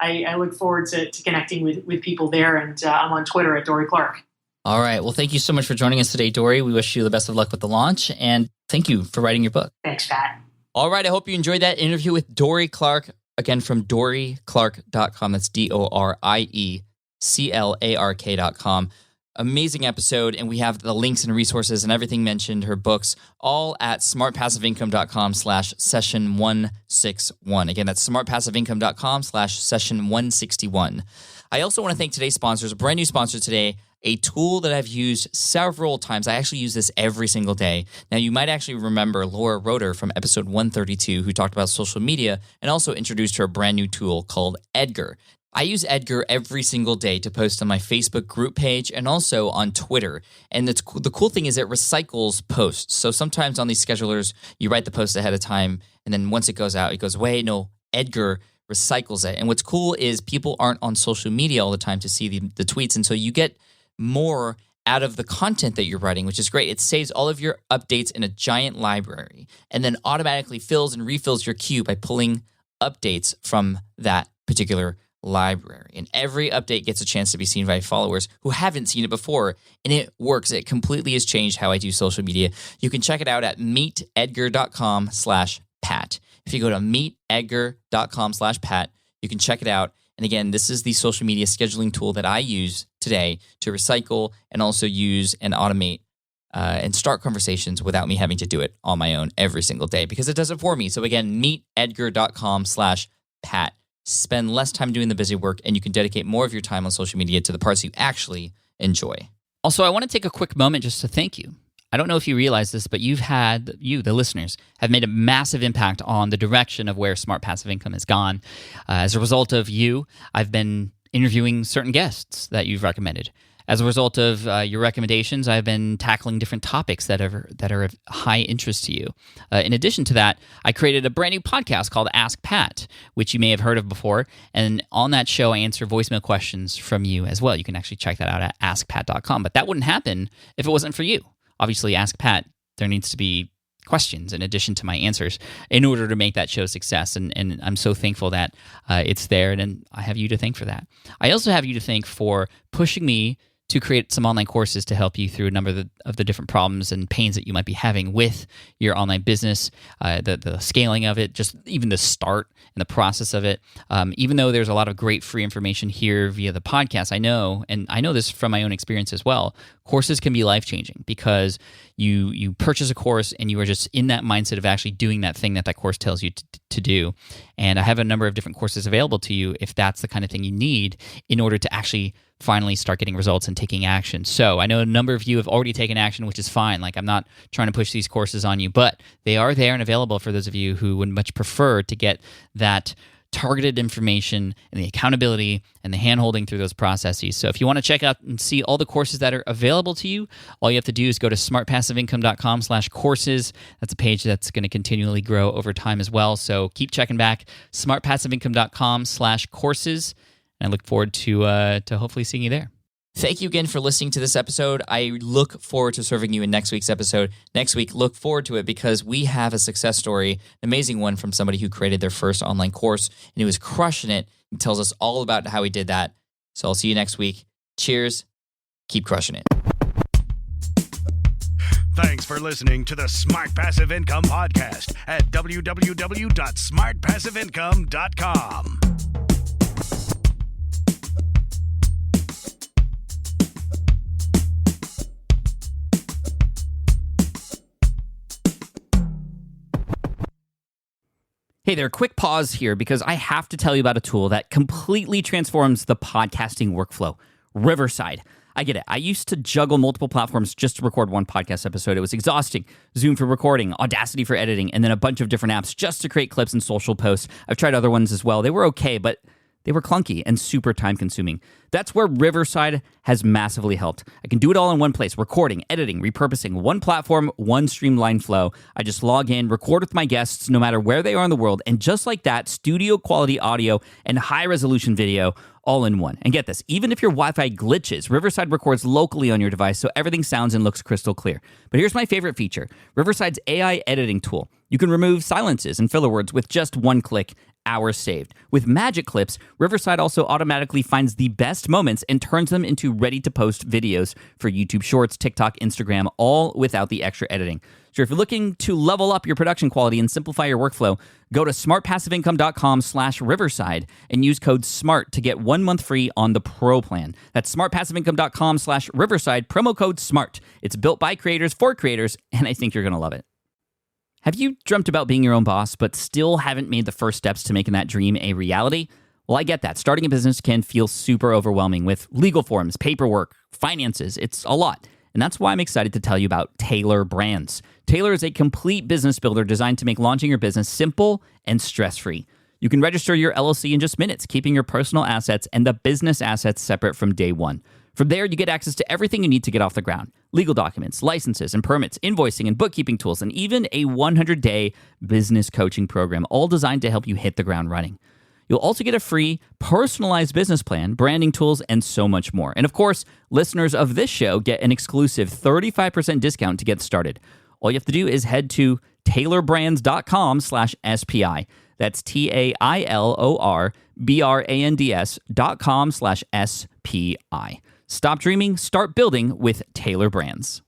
I look forward to connecting with people there. And I'm on Twitter at Dorie Clark. All right. Well, thank you so much for joining us today, Dorie. We wish you the best of luck with the launch, and thank you for writing your book. Thanks, Pat. All right. I hope you enjoyed that interview with Dorie Clark, again, from dorieclark.com. That's DORIECLARK.com. Amazing episode, and we have the links and resources and everything mentioned, her books, all at smartpassiveincome.com/session161. Again, that's smartpassiveincome.com/session161. I also want to thank today's sponsors, a brand new sponsor today, a tool that I've used several times. I actually use this every single day. Now, you might actually remember Laura Roeder from episode 132, who talked about social media and also introduced her brand new tool called Edgar. I use Edgar every single day to post on my Facebook group page and also on Twitter. And the cool thing is it recycles posts. So sometimes on these schedulers, you write the post ahead of time, and then once it goes out, it goes away. No, Edgar recycles it. And what's cool is people aren't on social media all the time to see the tweets, and so you get more out of the content that you're writing, which is great. It saves all of your updates in a giant library and then automatically fills and refills your queue by pulling updates from that particular library. And every update gets a chance to be seen by followers who haven't seen it before. And it works. It completely has changed how I do social media. You can check it out at meetedgar.com/Pat. If you go to meetedgar.com/Pat, you can check it out. And again, this is the social media scheduling tool that I use today to recycle and also use and automate and start conversations without me having to do it on my own every single day, because it does it for me. So again, meetedgar.com/Pat. Spend less time doing the busy work, and you can dedicate more of your time on social media to the parts you actually enjoy. Also, I want to take a quick moment just to thank you. I don't know if you realize this, but you, the listeners, have made a massive impact on the direction of where Smart Passive Income has gone. As a result of you, I've been interviewing certain guests that you've recommended. As a result of your recommendations, I've been tackling different topics that are of high interest to you. In addition to that, I created a brand new podcast called Ask Pat, which you may have heard of before. And on that show, I answer voicemail questions from you as well. You can actually check that out at askpat.com. But that wouldn't happen if it wasn't for you. Obviously, Ask Pat, there needs to be questions in addition to my answers in order to make that show a success. And I'm so thankful that it's there, and I have you to thank for that. I also have you to thank for pushing me to create some online courses to help you through a number of the different problems and pains that you might be having with your online business, the scaling of it, just even the start and the process of it. Even though there's a lot of great free information here via the podcast, I know this from my own experience as well, courses can be life-changing because you purchase a course and you are just in that mindset of actually doing that thing that course tells you to do. And I have a number of different courses available to you if that's the kind of thing you need in order to actually finally start getting results and taking action. So I know a number of you have already taken action, which is fine. Like, I'm not trying to push these courses on you, but they are there and available for those of you who would much prefer to get that targeted information and the accountability and the hand-holding through those processes. So if you want to check out and see all the courses that are available to you, all you have to do is go to smartpassiveincome.com/courses. That's a page that's going to continually grow over time as well. So keep checking back, smartpassiveincome.com/courses. And I look forward to hopefully seeing you there. Thank you again for listening to this episode. I look forward to serving you in next week's episode. Next week, look forward to it because we have a success story, an amazing one from somebody who created their first online course and he was crushing it. He tells us all about how he did that. So I'll see you next week. Cheers. Keep crushing it. Thanks for listening to the Smart Passive Income Podcast at www.smartpassiveincome.com. Hey there, quick pause here because I have to tell you about a tool that completely transforms the podcasting workflow, Riverside. I get it. I used to juggle multiple platforms just to record one podcast episode. It was exhausting. Zoom for recording, Audacity for editing, and then a bunch of different apps just to create clips and social posts. I've tried other ones as well. They were okay, but they were clunky and super time-consuming. That's where Riverside has massively helped. I can do it all in one place, recording, editing, repurposing, one platform, one streamlined flow. I just log in, record with my guests no matter where they are in the world, and just like that, studio-quality audio and high-resolution video all in one. And get this, even if your Wi-Fi glitches, Riverside records locally on your device so everything sounds and looks crystal clear. But here's my favorite feature, Riverside's AI editing tool. You can remove silences and filler words with just one click. Hours saved. With Magic Clips, Riverside also automatically finds the best moments and turns them into ready-to-post videos for YouTube Shorts, TikTok, Instagram, all without the extra editing. So if you're looking to level up your production quality and simplify your workflow, go to smartpassiveincome.com/Riverside and use code SMART to get 1 month free on the Pro plan. That's smartpassiveincome.com/Riverside, promo code SMART. It's built by creators for creators, and I think you're going to love it. Have you dreamt about being your own boss, but still haven't made the first steps to making that dream a reality? Well, I get that. Starting a business can feel super overwhelming with legal forms, paperwork, finances. It's a lot. And that's why I'm excited to tell you about Taylor Brands. Taylor is a complete business builder designed to make launching your business simple and stress-free. You can register your LLC in just minutes, keeping your personal assets and the business assets separate from day one. From there, you get access to everything you need to get off the ground. Legal documents, licenses and permits, invoicing and bookkeeping tools, and even a 100-day business coaching program, all designed to help you hit the ground running. You'll also get a free, personalized business plan, branding tools, and so much more. And of course, listeners of this show get an exclusive 35% discount to get started. All you have to do is head to taylorbrands.com/SPI. That's TAILORBRANDS.com/SPI. Stop dreaming, start building with Taylor Brands.